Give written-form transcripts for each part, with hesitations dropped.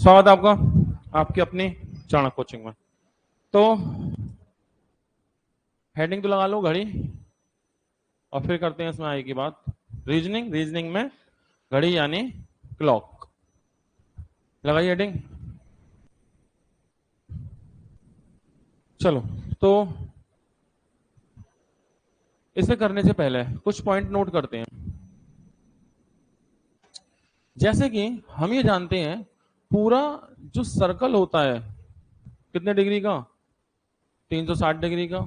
स्वागत है आपका आपकी अपनी चाणक्य कोचिंग में। तो हेडिंग तो लगा लो घड़ी, और फिर करते हैं इसमें आगे की बात। रीजनिंग में घड़ी यानी क्लॉक। लगाइए हेडिंग। चलो, तो इसे करने से पहले कुछ पॉइंट नोट करते हैं। जैसे कि हम ये जानते हैं, पूरा जो सर्कल होता है कितने डिग्री का, 360 डिग्री का,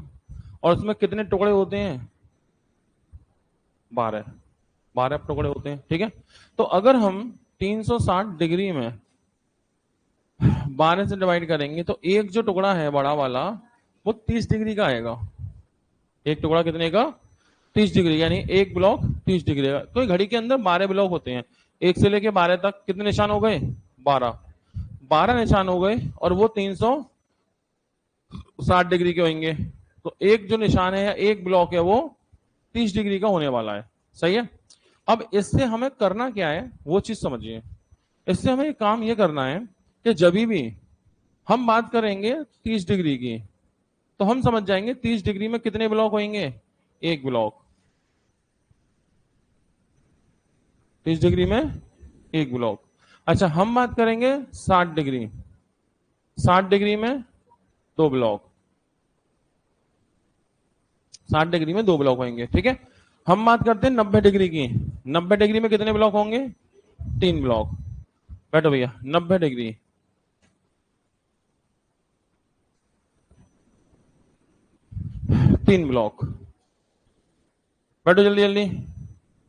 और उसमें कितने टुकड़े होते हैं, 12 12 टुकड़े होते हैं। ठीक है, तो अगर हम 360 डिग्री में 12 से डिवाइड करेंगे तो एक जो टुकड़ा है बड़ा वाला वो 30 डिग्री का आएगा। एक टुकड़ा कितने का, 30 डिग्री, यानी एक ब्लॉक 30 डिग्री का। तो घड़ी के अंदर 12 ब्लॉक होते हैं, एक से लेके 12 तक कितने निशान हो गए, 12 निशान हो गए, और वो 360 डिग्री के होंगे। तो एक जो निशान है या एक ब्लॉक है वो 30 डिग्री का होने वाला है। सही है। अब इससे हमें करना क्या है वो चीज समझिए। इससे हमें काम ये करना है कि जब भी हम बात करेंगे 30 डिग्री की, तो हम समझ जाएंगे 30 डिग्री में कितने ब्लॉक होंगे, एक ब्लॉक। 30 डिग्री में एक ब्लॉक। अच्छा, हम बात करेंगे 60 डिग्री, 60 डिग्री में दो ब्लॉक, 60 डिग्री में दो ब्लॉक होंगे। ठीक है, हम बात करते हैं 90 डिग्री की, 90 डिग्री में कितने ब्लॉक होंगे, तीन ब्लॉक। बैठो भैया, 90 डिग्री, तीन ब्लॉक। बैठो जल्दी जल्दी,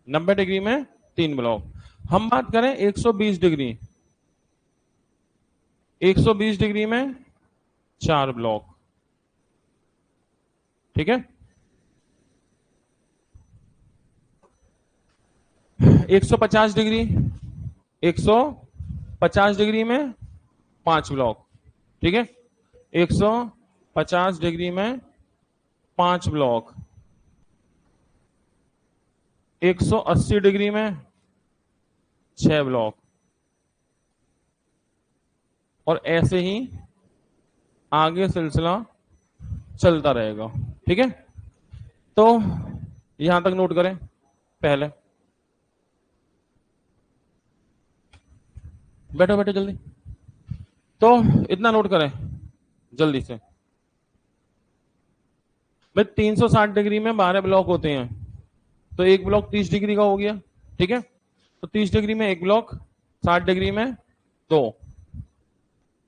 90 डिग्री में तीन ब्लॉक। हम बात करें 120 डिग्री, 120 डिग्री में चार ब्लॉक। ठीक है, 150 डिग्री, 150 डिग्री में पांच ब्लॉक। ठीक है, 150 डिग्री में पांच ब्लॉक। 180 डिग्री में छह ब्लॉक, और ऐसे ही आगे सिलसिला चलता रहेगा। ठीक है, तो यहां तक नोट करें पहले। बैठो बैठो जल्दी, तो इतना नोट करें जल्दी से भाई। 360 डिग्री में 12 ब्लॉक होते हैं, तो एक ब्लॉक 30 डिग्री का हो गया। ठीक है, तो 30 डिग्री में एक ब्लॉक, 60 डिग्री में दो,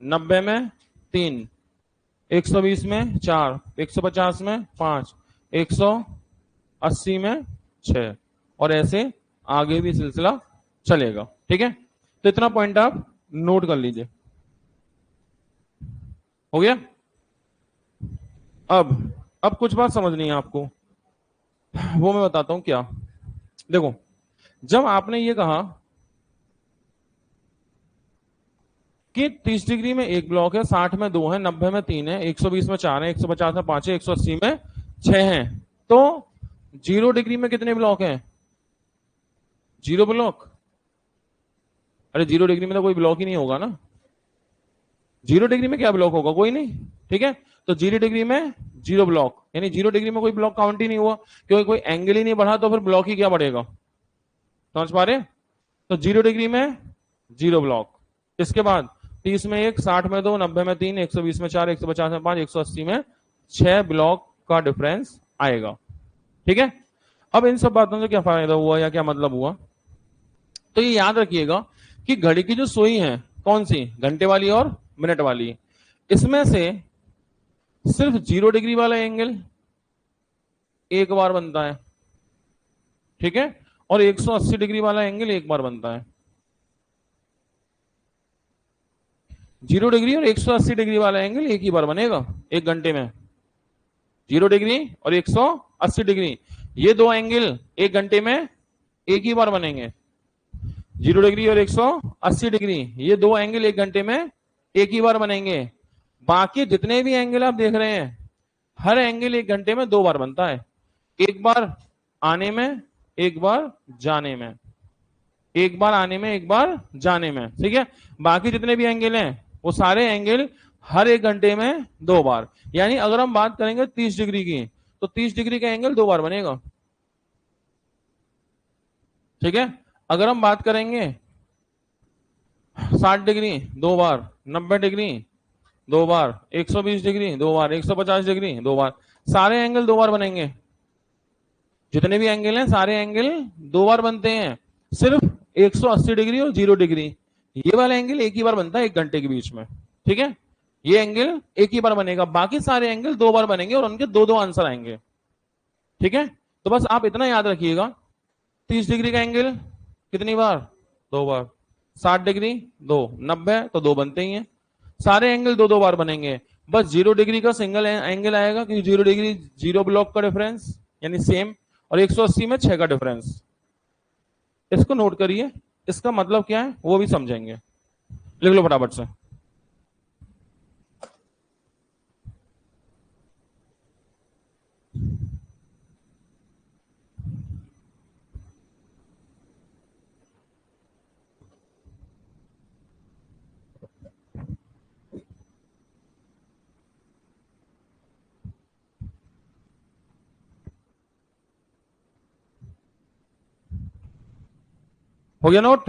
90 में तीन, 120 में चार, 150 में पांच, 180 में छह, और ऐसे आगे भी सिलसिला चलेगा। ठीक है, तो इतना पॉइंट आप नोट कर लीजिए। हो गया। अब कुछ बात समझनी है आपको, वो मैं बताता हूं क्या। देखो, जब आपने ये कहा कि 30 डिग्री में एक ब्लॉक है, 60 में दो है, 90 में तीन है, 120 में चार है, 150 में पांच है, 180 में छह है, तो 0 डिग्री में कितने ब्लॉक हैं, जीरो ब्लॉक। अरे 0 डिग्री में तो कोई ब्लॉक ही नहीं होगा ना, 0 डिग्री में क्या ब्लॉक होगा, कोई नहीं। ठीक है, तो 0 डिग्री में जीरो ब्लॉक, यानी 0 डिग्री में कोई ब्लॉक काउंट ही नहीं हुआ, क्योंकि कोई एंगल ही नहीं बढ़ा, तो फिर ब्लॉक ही क्या बढ़ेगा। समझ पा रहे, तो 0 डिग्री में जीरो ब्लॉक। इसके बाद 30 में एक, 60 में दो, 90 में तीन, 120 में चार, 150 में पांच, 180 में छह ब्लॉक का डिफरेंस आएगा। ठीक है, अब इन सब बातों से क्या फायदा हुआ या क्या मतलब हुआ, तो ये याद रखिएगा कि घड़ी की जो सुई है कौन सी, घंटे वाली और मिनट वाली, इसमें से सिर्फ 0 डिग्री वाला एंगल एक बार बनता है। ठीक है, और 180 डिग्री वाला एंगल एक बार बनता है। 0 डिग्री और 180 डिग्री वाला एंगल एक ही बार बनेगा एक घंटे में। 0 डिग्री और 180 डिग्री, ये दो एंगल एक घंटे में एक ही बार बनेंगे। 0 डिग्री और 180 डिग्री, ये दो एंगल एक घंटे में एक ही बार बनेंगे। बाकी जितने भी एंगल आप देख रहे हैं, हर एंगल एक घंटे में दो बार बनता है, एक बार आने में, एक बार जाने में। एक बार आने में एक बार जाने में, ठीक है। बाकी जितने भी एंगल हैं वो सारे एंगल हर 1 घंटे में 2 बार। यानी अगर हम बात करेंगे 30 डिग्री की, तो 30 डिग्री का एंगल 2 बार बनेगा, ठीक है। अगर हम बात करेंगे 60 डिग्री 2 बार, 90 डिग्री 2 बार, 120 डिग्री 2 बार, 150 डिग्री 2 बार, सारे एंगल 2 बार बनेंगे। जितने भी एंगल हैं सारे एंगल 2 बार बनते हैं। सिर्फ 180 डिग्री और 0 डिग्री ये वाला एंगल एक ही बार बनता है 1 घंटे के बीच में, ठीक है। ये एंगल एक ही बार बनेगा, बाकी सारे एंगल 2 बार बनेंगे और उनके 2-2 आंसर आएंगे, ठीक है। तो बस आप इतना याद रखिएगा, 30 डिग्री का एंगल कितनी बार? 2 बार। 60 डिग्री 2, 90 तो 2 बनते ही हैं। सारे एंगल 2-2 बार बनेंगे। बस 0 डिग्री का सिंगल एंगल आएगा, क्योंकि 0 डिग्री 0 ब्लॉक का डिफरेंस यानी सेम, और 180 में 6 का डिफरेंस। इसको नोट करिए, इसका मतलब क्या है वो भी समझेंगे। लिख लो फटाफट से। हो गया नोट?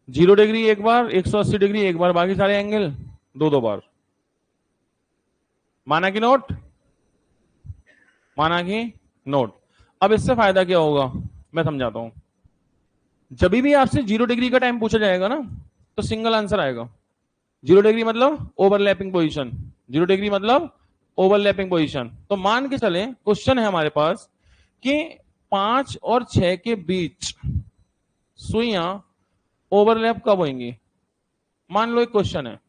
0 डिग्री एक बार, 180 डिग्री एक बार, बाकी सारे एंगल 2-2 बार। माना कि नोट? माना कि नोट। अब इससे फायदा क्या होगा मैं समझाता हूं। जब भी आपसे 0 डिग्री का टाइम पूछा जाएगा ना, तो सिंगल आंसर आएगा। 0 डिग्री मतलब ओवरलैपिंग पोजीशन, 0 डिग्री मतलब ओवरलैपिंग पोजीशन। तो मान के चले क्वेश्चन है हमारे पास कि 5 और 6 के बीच सुइयां ओवरलैप कब होंगी। मान लो एक क्वेश्चन है,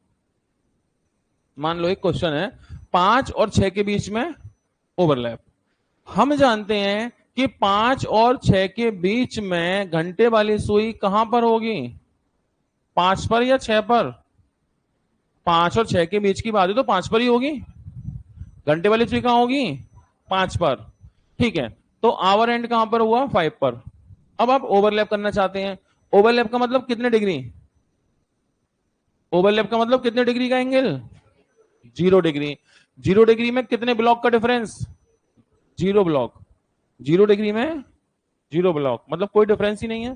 मान लो एक क्वेश्चन है 5 और 6 के बीच में ओवरलैप। हम जानते हैं कि 5 और 6 के बीच में घंटे वाली सुई कहां पर होगी? 5 पर या 6 पर? 5 और 6 के बीच की बात है तो 5 पर ही होगी। घंटे वाली सुई कहां होगी? 5 पर, ठीक है। तो आवर एंड कहां पर हुआ? 5 पर। अब आप ओवरलैप करना चाहते हैं। ओवरलैप का मतलब कितने डिग्री? ओवरलैप का मतलब कितने डिग्री का एंगल? 0 डिग्री। 0 डिग्री में कितने ब्लॉक का डिफरेंस? 0 ब्लॉक। 0 डिग्री में 0 ब्लॉक मतलब कोई डिफरेंस ही नहीं है।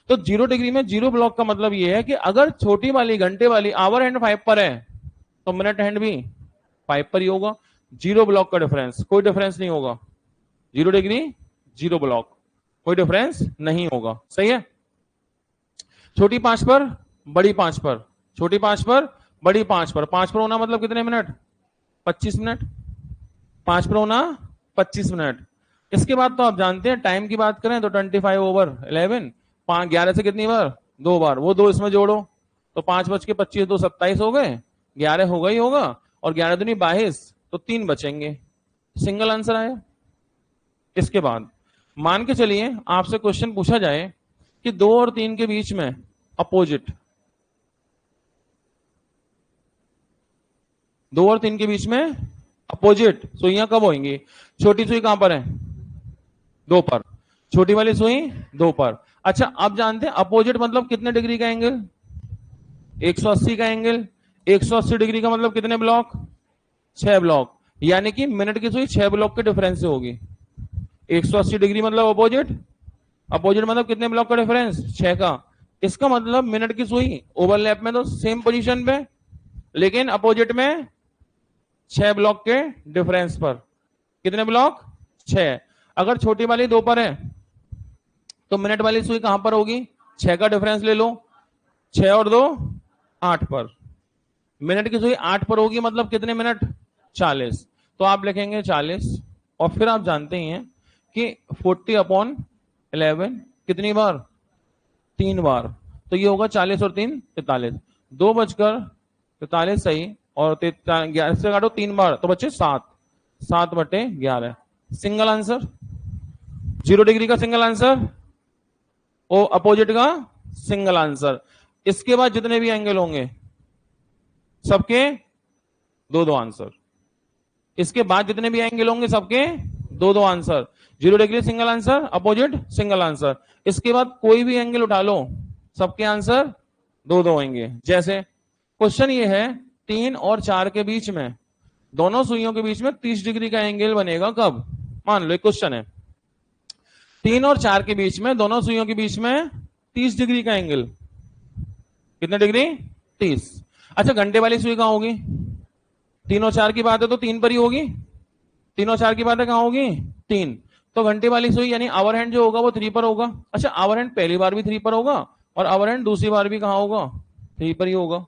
तो 0 डिग्री में 0 ब्लॉक का मतलब यह है कि अगर छोटी वाली घंटे वाली आवर हैंड 5 पर है तो मिनट हैंड भी 5 पर ही होगा। 0 ब्लॉक का डिफरेंस, कोई डिफरेंस नहीं होगा। 0 डिग्री 0 ब्लॉक, कोई डिफरेंस नहीं होगा, सही है। छोटी 5 पर बड़ी 5 पर, छोटी 5 पर बड़ी 5 पर, 5 पर होना मतलब कितने मिनट? 25 मिनट। 5 पर होना 25 मिनट। इसके बाद तो आप जानते हैं टाइम की बात करें तो 25/11, 11 से कितनी बार? 2 बार। वो 2 इसमें जोड़ो तो 5 बज के 25, 2 27 हो गए, 11 होगा ही होगा, और 11 दूनी 22 तो 3 बचेंगे। सिंगल आंसर आया। इसके बाद मान के चलिए आपसे क्वेश्चन पूछा जाए कि 2 और 3 के बीच में अपोजिट, 2 और 3 के बीच में अपोजिट सुइयां कब होंगी? छोटी सुई कहां पर है? 2 पर। छोटी वाली सुई 2 पर। अच्छा अब जानते हैं अपोजिट मतलब कितने डिग्री का एंगल? 180 का एंगल। 180 डिग्री का मतलब कितने ब्लॉक? 6 ब्लॉक। यानी कि मिनट की सुई 6 ब्लॉक के डिफरेंस से होगी। 180 डिग्री मतलब अपोजिट, अपोजिट मतलब कितने ब्लॉक का डिफरेंस? 6 का। इसका मतलब मिनट की सुई ओवरलैप में तो सेम पोजीशन पे, लेकिन अपोजिट में 6 ब्लॉक के डिफरेंस पर। कितने ब्लॉक? 6। अगर छोटी वाली 2 पर है तो मिनट वाली सुई कहां पर होगी? 6 का डिफरेंस ले लो, 6 और 2 8 पर। मिनट की सुई 8 पर होगी मतलब कितने मिनट? 40। तो आप लिखेंगे 40, और फिर आप जानते ही हैं कि 40/11 कितनी बार? 3 बार। तो ये होगा 40 और 3 43। 2:43 सही, और 11 से काटो 3 बार तो बच्चे 7, 7/11 सिंगल आंसर। 0 डिग्री का सिंगल आंसर, ओ अपोजिट का सिंगल आंसर। इसके बाद जितने भी एंगल होंगे सबके 2-2 आंसर। इसके बाद जितने भी एंगल होंगे सबके दो दो answer, 0 degree single answer, opposite single answer. इसके बाद कोई भी एंगल उठा लो, सबके आंसर दो दो होंगे। जैसे क्वेश्चन ये है 3 और 4 के बीच में, दोनों सुइयों के बीच में 30 डिग्री का एंगल बनेगा कब? मान लो एक क्वेश्चन है 3 और 4 के बीच में, दोनों सुइयों के बीच में 30 डिग्री का एंगल, कितने डिग्री? 30। अच्छा घंटे वाली सुई कहां होगी? 3 और 4 की बात है तो 3 पर ही होगी, 3 और 4 की बात है कहां होगी? 3। तो घंटे वाली सुई यानी आवर हैंड जो होगा वो 3 पर होगा। अच्छा आवर हैंड पहली बार भी 3 पर होगा और आवर हैंड दूसरी बार भी कहां होगा? 3 पर ही होगा।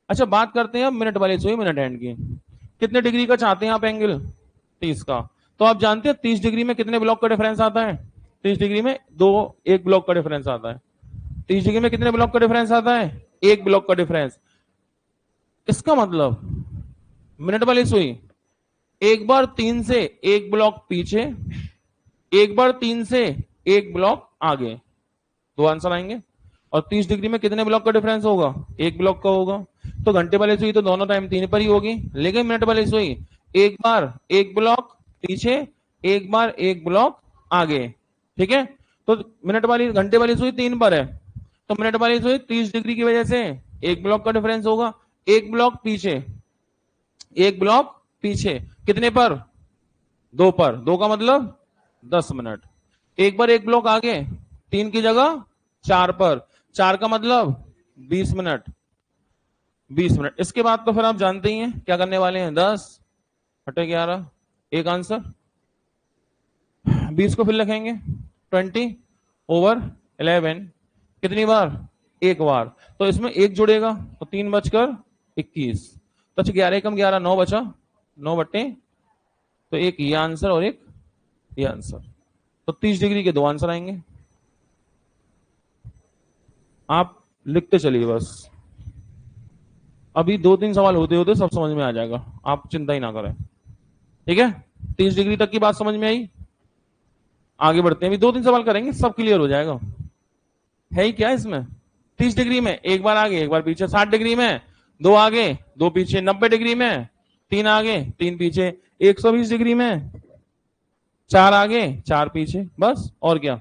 अच्छा बात करते हैं अब मिनट वाली सुई, मिनट हैंड की। कितने डिग्री का चाहते हैं आप एंगल? 30 का। तो आप जानते हैं 30 डिग्री में कितने ब्लॉक का डिफरेंस आता है? 30 डिग्री में एक ब्लॉक का डिफरेंस आता है। 30 डिग्री में कितने ब्लॉक का डिफरेंस आता है? एक ब्लॉक का डिफरेंस। इसका मतलब मिनट वाली सुई एक बार 3 से एक ब्लॉक पीछे, एक बार 3 से एक ब्लॉक आगे, दो आंसर आएंगे। और 30 डिग्री में कितने ब्लॉक का डिफरेंस होगा? एक ब्लॉक का होगा। तो घंटे वाली सुई तो दोनों टाइम 3 पर ही होगी, लेकिन मिनट वाली सुई एक बार एक ब्लॉक पीछे, एक बार एक ब्लॉक आगे। ठीक है, तो मिनट वाली घंटे वाली सुई 3 पर है, तो मिनट वाली सुई 30 डिग्री की वजह से एक ब्लॉक का डिफरेंस होगा। एक ब्लॉक पीछे, एक ब्लॉक पीछे कितने पर? 2 पर। 2 का मतलब 10 मिनट। एक बार एक ब्लॉक आगे 3 की जगह 4 पर, 4 का मतलब 20 मिनट, 20 मिनट। इसके बाद तो फिर आप जानते ही हैं क्या करने वाले हैं, 10 बटे 11, एक आंसर। 20 को फिर लिखेंगे 20 ओवर 11, कितनी बार? एक बार। तो इसमें एक जुड़ेगा तो 3 बचकर 21, तो 11 कम 11 9 बचा, 9 बटे, तो एक ये आंसर और एक ये आंसर। तो 30 डिग्री के दो आंसर आएंगे। आप लिखते चलिए बस, अभी 2-3 सवाल होते होते सब समझ में आ जाएगा, आप चिंता ही ना करें। ठीक है, 30 डिग्री तक की बात समझ में आई? आगे बढ़ते हैं, अभी 2-3 सवाल करेंगे सब क्लियर हो जाएगा। है ही क्या इसमें? 30 डिग्री में एक बार आगे एक बार पीछे, 60 डिग्री में 2 आगे 2 पीछे, 90 डिग्री में 3 आगे 3 पीछे, 120 डिग्री में 4 आगे 4 पीछे, बस। और क्या,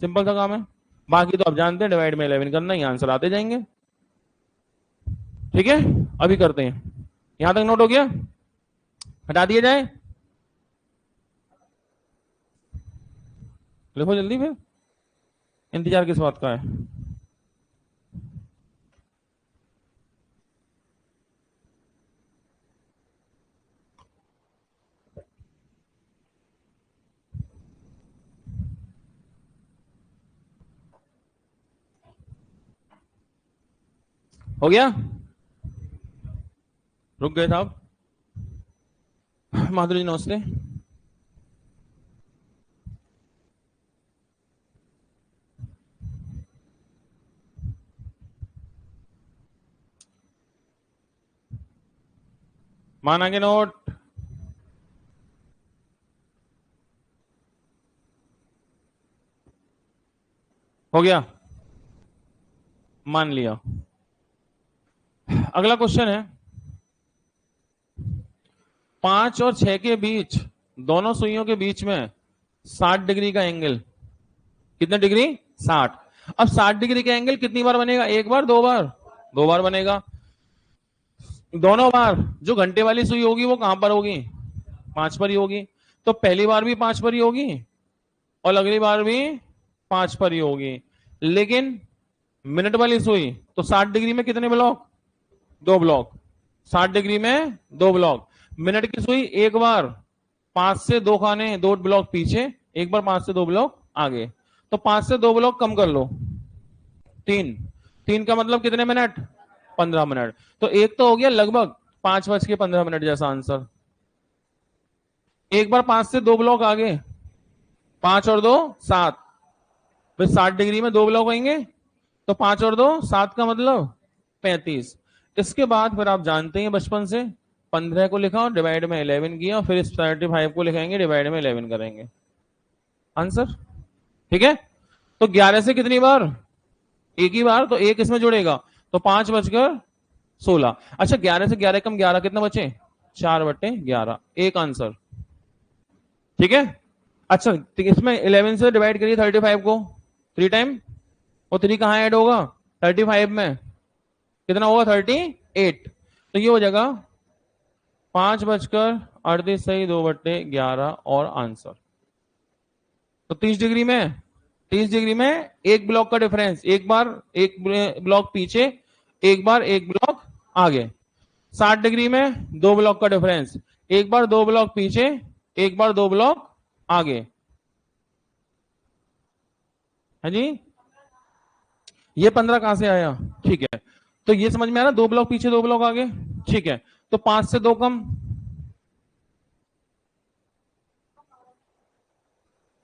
सिंपल सा काम है। बाकी तो आप जानते हैं डिवाइड में 11 करना ही, आंसर आते जाएंगे। ठीक है, अभी करते हैं। यहां तक नोट हो गया? हटा दिया जाए? लिखो जल्दी, फिर इंतजार किस बात का है? हो गया? रुक गए साहब। माधुरी जी नमस्ते। माना के नोट। हो गया, मान लिया। अगला क्वेश्चन है 5 और 6 के बीच, दोनों सुइयों के बीच में 60 डिग्री का एंगल, कितने डिग्री? 60। अब 60 डिग्री का एंगल कितनी बार बनेगा? एक बार, दो बार? दो बार बनेगा। दोनों बार जो घंटे वाली सुई होगी वो कहां पर होगी? 5 पर ही होगी। तो पहली बार भी 5 पर ही होगी और अगली बार भी 5 पर ही होगी। लेकिन मिनट वाली सुई तो 60 डिग्री में कितने ब्लॉक? 2 ब्लॉक। 60 डिग्री में 2 ब्लॉक। मिनट की सुई एक बार 5 से 2 खाने, 2 ब्लॉक पीछे, एक बार 5 से 2 ब्लॉक आगे। तो 5 से 2 ब्लॉक कम कर लो, 3। 3 का मतलब कितने मिनट? 15 मिनट। तो एक तो हो गया लगभग 5:15 जैसा आंसर। एक बार 5 से 2 ब्लॉक आगे, 5 और 2 7, फिर 60 डिग्री में 2 ब्लॉक होंगे, तो 5 और 2 7 का मतलब 35। इसके बाद फिर आप जानते हैं बचपन से, 15 को लिखा और डिवाइड में 11 किया, फिर इस 35 को लिखेंगे, डिवाइड में 11 करेंगे, आंसर। ठीक है, तो 11 से कितनी बार? एक ही बार, तो एक इसमें जुड़ेगा, तो 5:16। अच्छा 11 से 11 कम 11 कितना बचे? 4/11, एक आंसर। ठीक है। अच्छा इसमें 11 से डिवाइड करिए 35 को 3 टाइम, और 3 कहाँ ऐड होगा 35 में, कितना होगा 38। तो ये हो जाएगा 5:38 सही 2/11 और आंसर। तो 30 डिग्री में, 30 डिग्री में एक ब्लॉक का डिफरेंस, एक बार एक ब्लॉक पीछे, एक बार एक ब्लॉक आगे। 60 डिग्री में 2 ब्लॉक का डिफरेंस, एक बार 2 ब्लॉक पीछे, एक बार 2 ब्लॉक आगे। है जी, ये 15 कहां से आया? ठीक है, तो ये समझ में आ रहा, 2 ब्लॉक पीछे 2 ब्लॉक आगे। ठीक है, तो 5 से 2 कम,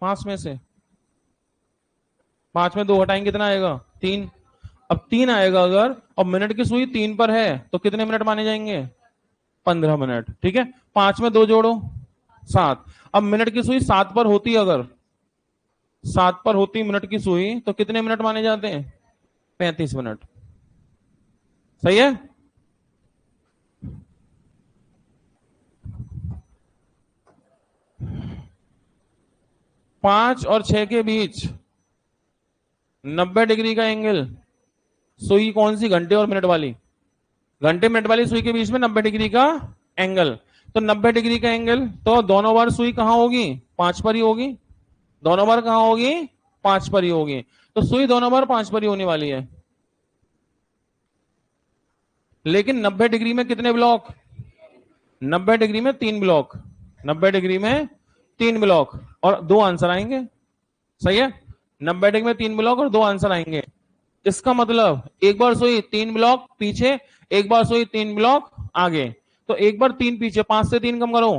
5 में से 5 में 2 हटाएंगे कितना आएगा 3। अब 3 आएगा अगर, और मिनट की सुई 3 पर है तो कितने मिनट माने जाएंगे 15 मिनट। ठीक है, 5 में 2 जोड़ो 7। अब मिनट की सुई 7 पर होती, अगर 7 पर होती मिनट की सुई तो कितने मिनट माने जाते हैं 35 मिनट। सही है। 5 और 6 के बीच 90 डिग्री का एंगल, सुई कौन सी घंटे और मिनट वाली, घंटे मिनट वाली सुई के बीच में 90 डिग्री का एंगल। तो 90 डिग्री का एंगल, तो दोनों बार सुई कहां होगी 5 पर ही होगी, दोनों बार कहां होगी 5 पर ही होगी। तो सुई दोनों बार 5 पर ही होने वाली है। लेकिन 90 डिग्री में कितने ब्लॉक, 90 डिग्री में 3 ब्लॉक, 90 डिग्री में 3 ब्लॉक, और 2 आंसर आएंगे। सही है, 90 डिग्री में 3 ब्लॉक और 2 आंसर आएंगे। इसका मतलब एक बार सुई 3 ब्लॉक पीछे, एक बार सुई 3 ब्लॉक आगे। तो एक बार 3 पीछे, 5 से 3 कम करो,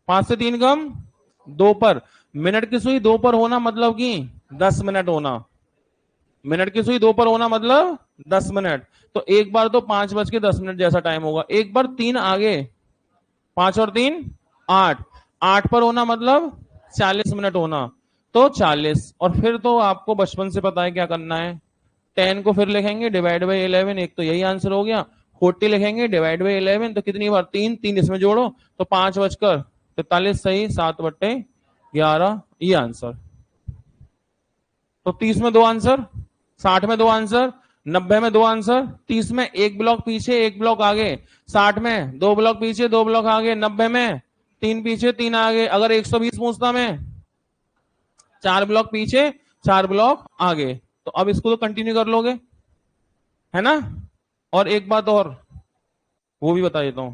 5 से 3 कम 2 पर। मिनट की सुई 2 पर होना मतलब कि 10 मिनट होना, मिनट की सुई 2 पर होना मतलब 10 मिनट। तो एक बार तो 5:10 जैसा टाइम होगा, एक बार 3 आगे, 5 और 3 8, 8 पर होना मतलब 40 मिनट होना, तो 40। और फिर तो आपको बचपन से पता है क्या करना है, 10 को फिर लिखेंगे डिवाइड बाई 11, एक तो यही आंसर हो गया। 40 लिखेंगे डिवाइड बाई 11, तो कितनी बार 3, 3 इसमें जोड़ो तो 5:43 सही 7/11, ये आंसर। तो 30 में 2 आंसर, 60 में 2 आंसर, 90 में 2 आंसर, 30 में एक ब्लॉक पीछे एक ब्लॉक आगे, 60 में 2 ब्लॉक पीछे 2 ब्लॉक आगे, 90 में 3 पीछे 3 आगे। अगर 120 पूछता मैं 4 ब्लॉक पीछे 4 ब्लॉक आगे। तो अब इसको तो कंटिन्यू कर लोगे, है ना। और एक बात और वो भी बता देता हूं,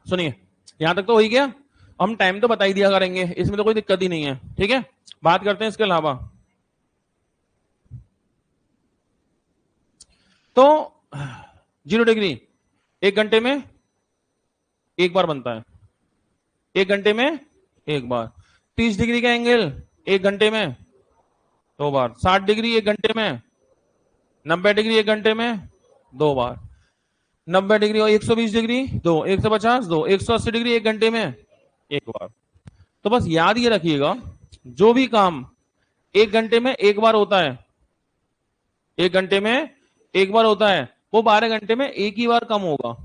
सुनिए, यहां तक तो हो ही गया। हम टाइम तो बता ही दिया करेंगे, इसमें तो कोई दिक्कत ही नहीं है। ठीक है, बात करते हैं इसके अलावा। तो 0 डिग्री 1 घंटे में एक बार बनता है, 1 घंटे में एक बार। 30 डिग्री का एंगल 1 घंटे में 2 बार। 60 डिग्री 1 घंटे में, 90 डिग्री 1 घंटे में 2 बार। 90 डिग्री और 120 डिग्री 2, 150 2, 180 डिग्री 1 घंटे में एक बार। तो बस याद ये रखिएगा, जो भी काम 1 घंटे में एक बार होता है, 1 घंटे में एक बार होता है, वो 12 घंटे में एक ही बार कम होगा।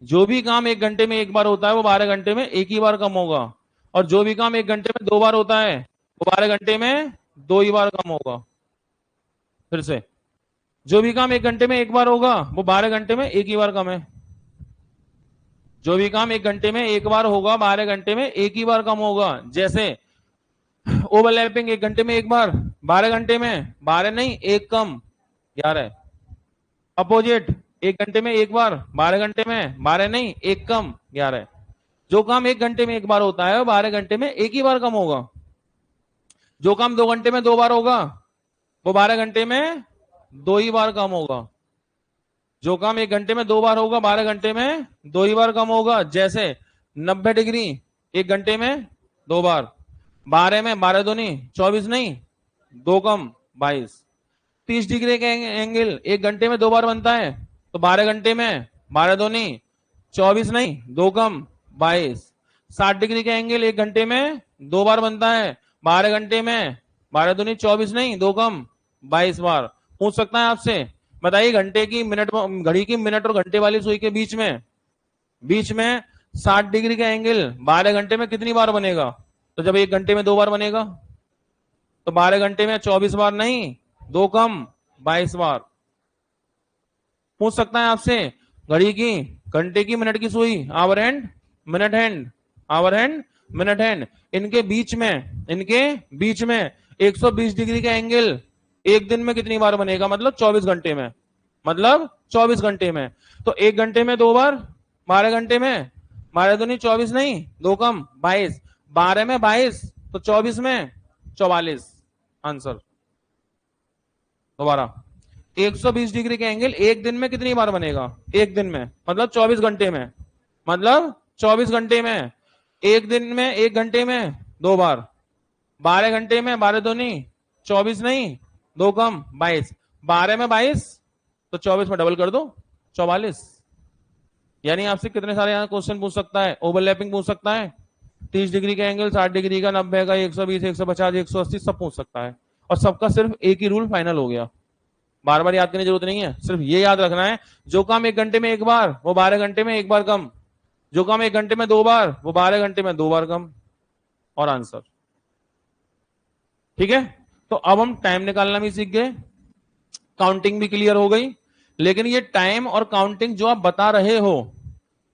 जो भी काम 1 घंटे में एक बार होता है वो 12 घंटे में एक ही बार कम होगा। और जो भी काम 1 घंटे में 2 बार होता है वो 12 घंटे में 2 ही बार कम होगा। फिर से, जो भी काम 1 घंटे में एक बार होगा वो 12 घंटे में एक ही बार कम है। जो भी काम 1 घंटे में एक बार होगा 12 घंटे में एक ही बार कम होगा। जैसे ओवरलैपिंग 1 घंटे में एक बार, 12 घंटे में 12 नहीं एक कम 11। अपोजिट 1 घंटे में एक बार, 12 घंटे में 12 नहीं एक कम 11। जो काम 1 घंटे में एक बार होता है वो 12 घंटे में एक ही बार कम होगा। जो काम 2 घंटे में 2 बार होगा वो 12 घंटे में 2 ही बार कम होगा। जो काम 1 घंटे में 2 बार होगा 12 घंटे में 2 ही बार कम होगा। जैसे 90 डिग्री 1 घंटे में 2 बार, 12 में 12 दूनी 24 नहीं 2 कम 22। 30 डिग्री का एंगल 1 घंटे में 2 बार बनता है, तो 12 घंटे में 12 दूनी 24 नहीं 2 कम 22। 60 डिग्री का एंगल 1 घंटे में 2 बार बनता है, 12 घंटे में 12 दूनी 24 नहीं 2 कम 22 बार। पूछ सकता है आपसे, बताइए घंटे की मिनट, घड़ी की मिनट और घंटे वाली सुई के बीच में 60 डिग्री का एंगल 12 घंटे में कितनी बार बनेगा? तो जब 1 घंटे में 2 बार बनेगा तो 12 घंटे में 24 बार नहीं 2 कम 22 बार। पूछ सकता है आपसे घड़ी की, घंटे की, मिनट की सुई, hour hand minute hand, hour hand minute hand, इनके बीच में 120 डिग्री का एंगल एक दिन में कितनी बार बनेगा? मतलब 24 घंटे में, मतलब 24 घंटे में। तो 1 घंटे में 2 बार, 12 घंटे में 12 दूनी 24 नहीं 2 कम 22, 12 में 22 तो 24 में 44। आंसर दोबारा, 120 डिग्री का एंगल एक दिन में कितनी बार बनेगा? एक दिन में, मतलब 24 घंटे में, मतलब 24 घंटे में। एक दिन में 1 घंटे में 2 बार, 12 घंटे में 12 दूनी 24 नहीं 2 कम 22, 12 में 22 तो 24 में डबल कर दो 44। यानी आपसे कितने सारे यहाँ क्वेश्चन पूछ सकता है, ओवरलैपिंग पूछ सकता है, 30 डिग्री का एंगल, 60 डिग्री का, 90 का, 120, 150, 180 सब पूछ सकता है। और सबका सिर्फ एक ही रूल फाइनल हो गया, बार बार याद करने की जरूरत नहीं है। सिर्फ ये याद रखना है, जो काम 1 घंटे में 1 बार वो 12 घंटे में 1 बार कम, जो काम 1 घंटे में 2 बार वो 12 घंटे में 2 बार कम। और आंसर ठीक है। तो अब हम टाइम निकालना भी सीख गए, काउंटिंग भी क्लियर हो गई। लेकिन ये टाइम और काउंटिंग जो आप बता रहे हो,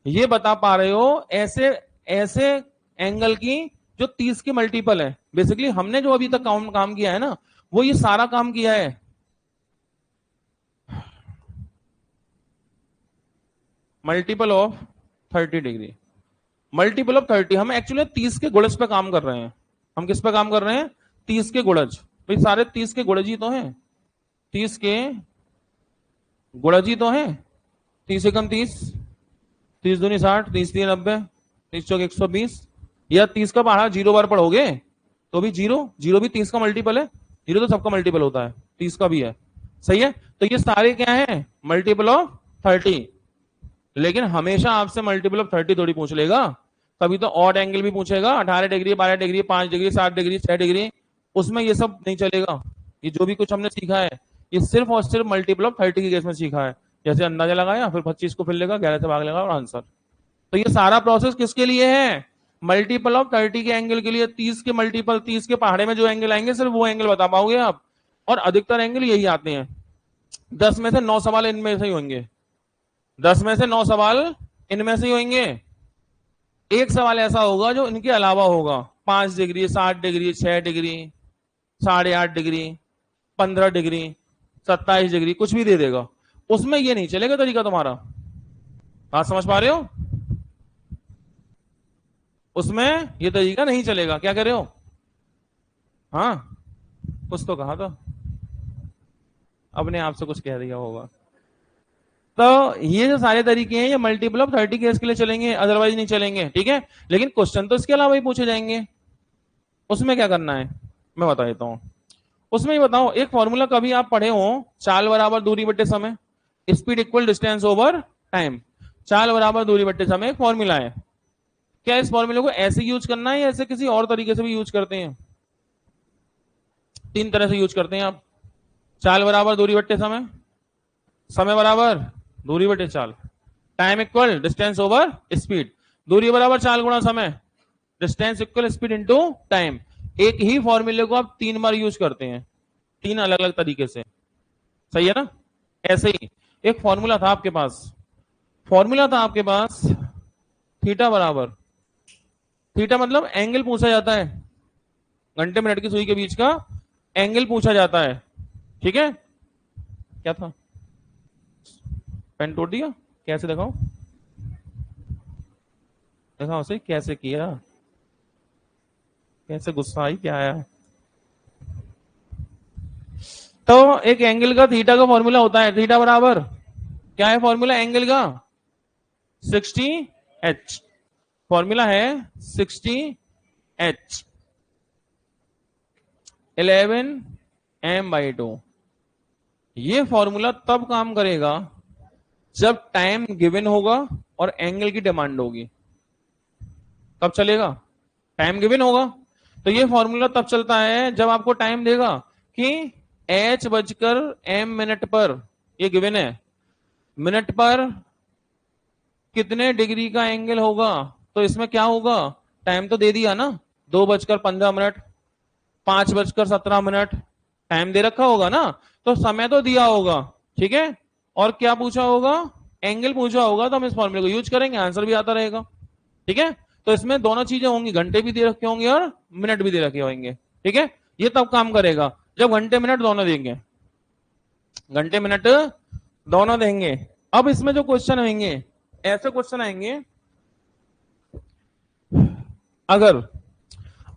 ये बता पा रहे हो ऐसे ऐसे एंगल की जो 30 के मल्टीपल है। बेसिकली हमने जो अभी तक काम किया है ना, वो ये सारा काम किया है multiple of 30 degree, multiple of 30। हम एक्चुअली 30 के गुणज पे काम कर रहे हैं। हम किस पे काम कर रहे हैं? 30 के गुणज। भाई सारे 30 के गुणज ही तो हैं, 30 के गुणज ही तो हैं। 30 एकम 30, 30 दूनी 60, 30 तीन 90, 30 चौक 120। या 30 का पहाड़ा 0 बार पढ़ोगे तो भी जीरो भी 30 का मल्टीपल है, जीरो तो सबका मल्टीपल होता है, 30 का भी है। सही है। तो ये सारे क्या है? Multiple of 30। लेकिन हमेशा आपसे मल्टीपल ऑफ 30 थोड़ी पूछ लेगा, कभी तो ऑड एंगल भी पूछेगा, 18 degree, 12 degree, 5 degree, 7 degree, 6 degree, उसमें ये सब नहीं चलेगा। ये जो भी कुछ हमने सीखा है ये सिर्फ और सिर्फ मल्टीपल ऑफ 30 के केस में सीखा है। जैसे अंदाजा लगाया, फिर 25 को फिर लेगा, 11 से भाग लेगा और आंसर। तो ये सारा प्रोसेस किसके लिए है? मल्टीपल ऑफ 30 के एंगल के लिए। 30 के मल्टीपल, 30 के पहाड़े में जो एंगल आएंगे सिर्फ वो एंगल बता पाओगे आप। और अधिकतर एंगल यही आते हैं। 10 में से 9 सवाल इनमें से ही होंगे, 10 में से 9 सवाल इनमें से ही होंगे। एक सवाल ऐसा होगा जो इनके अलावा होगा, 5 degree, 7 degree, 6 degree, 8.5 degree, 15 degree, 27 degree, कुछ भी दे देगा, उसमें ये नहीं चलेगा तरीका तुम्हारा। बात समझ पा रहे हो? उसमें ये तरीका नहीं चलेगा। क्या कह रहे हो? हाँ कुछ तो कहा था, अपने आप से कुछ कह दिया होगा। तो ये जो सारे तरीके हैं ये मल्टीपल ऑफ 30 केस के लिए चलेंगे, अदरवाइज नहीं चलेंगे। ठीक है। लेकिन क्वेश्चन तो इसके अलावा ही पूछे जाएंगे। उसमें क्या करना है मैं बता देता हूं। उसमें ये बताओ, एक फॉर्मूला कभी आप पढ़े हो, चाल बराबर दूरी बट्टे समय, speed equal distance over time. चाल बराबर दूरी बट्टे समय एक फॉर्मूला है। क्या इस फॉर्मूले को ऐसे यूज करना है या ऐसे किसी और तरीके से भी यूज करते हैं? 3 तरह से यूज करते हैं आप। चाल बराबर दूरी बट्टे समय, समय बराबर दूरी बटे चाल, time equal distance over speed. दूरी बराबर चाल गुणा समय, distance equal speed into time. एक ही फॉर्मूले को आप 3 बार यूज करते हैं, 3 अलग अलग तरीके से। सही है ना? ऐसे ही एक फॉर्मूला था आपके पास, थीटा बराबर, थीटा मतलब एंगल पूछा जाता है, घंटे मिनट की सुई के बीच का एंगल पूछा जाता है। ठीक है। क्या था? पेन तोड़ दिया? कैसे दिखाओ, दिखाओ सही कैसे किया, कैसे गुस्सा आई, क्या आया? तो एक एंगल का थीटा का फॉर्मूला होता है, थीटा बराबर क्या है फॉर्मूला एंगल का? 60h। फॉर्मूला है 60h, 11m/2। ये फॉर्मूला तब काम करेगा जब टाइम गिवन होगा और एंगल की डिमांड होगी। तब चलेगा, टाइम गिवन होगा तो ये फॉर्मूला तब चलता है जब आपको टाइम देगा कि h/m पर, ये गिवन है, मिनट पर कितने डिग्री का एंगल होगा। तो इसमें क्या होगा, टाइम तो दे दिया ना, 2:15, 5:17, टाइम दे रखा होगा ना, तो समय तो दिया होगा, ठीक है। और क्या पूछा होगा, एंगल पूछा होगा, तो हम इस फॉर्मूले को यूज करेंगे, आंसर भी आता रहेगा, ठीक है। तो इसमें दोनों चीजें होंगी, घंटे भी दे रखे होंगे और मिनट भी दे रखे होंगे, ठीक है। ये तब काम करेगा जब घंटे मिनट दोनों देंगे, घंटे मिनट दोनों देंगे। अब इसमें जो क्वेश्चन आएंगे, ऐसे क्वेश्चन आएंगे, अगर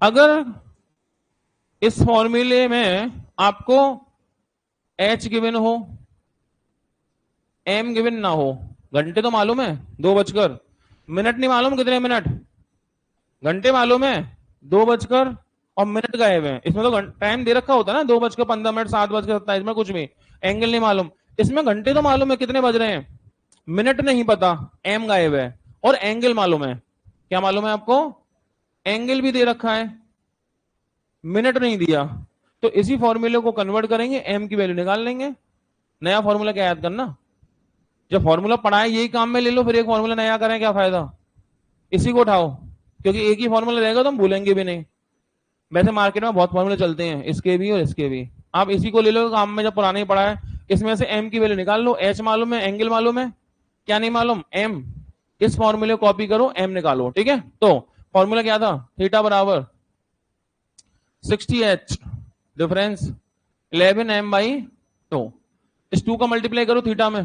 अगर इस फॉर्मूले में आपको एच गिवन हो, एम गिवन ना हो, घंटे तो मालूम है 2 बजकर, मिनट नहीं मालूम कितने मिनट, घंटे मालूम है 2 बजकर और मिनट गायब है। इसमें तो टाइम दे रखा होता है ना, 2:15, 7:27 में कुछ भी, एंगल नहीं मालूम। इसमें घंटे तो मालूम है कितने बज रहे हैं, मिनट नहीं पता, एम गायब है, और एंगल मालूम है। क्या मालूम है आपको, एंगल भी दे रखा है, मिनट नहीं दिया। तो इसी फॉर्मूले को कन्वर्ट करेंगे, एम की वैल्यू निकाल लेंगे। नया फॉर्मूला क्या याद करना, जब फॉर्मूला पढ़ा है यही काम में ले लो, फिर एक फॉर्मूला नया करें क्या फायदा, इसी को उठाओ, क्योंकि एक ही फॉर्मूला रहेगा तो हम भूलेंगे भी नहीं। वैसे मार्केट में बहुत फॉर्मूले चलते हैं, इसके भी और इसके भी, आप इसी को ले लो, काम में जब पुराने ही पढ़ा है। इसमें से एम की वैल्यू निकाल लो, एच मालूम है, एंगल मालूम है, क्या नहीं मालूम, एम। इस फॉर्मूले को कॉपी करो, एम निकालो, ठीक है। तो फॉर्मूला क्या था, थीटा बराबर 60h डिफरेंस 11m/2। इस 2 का मल्टीप्लाई करो थीटा में,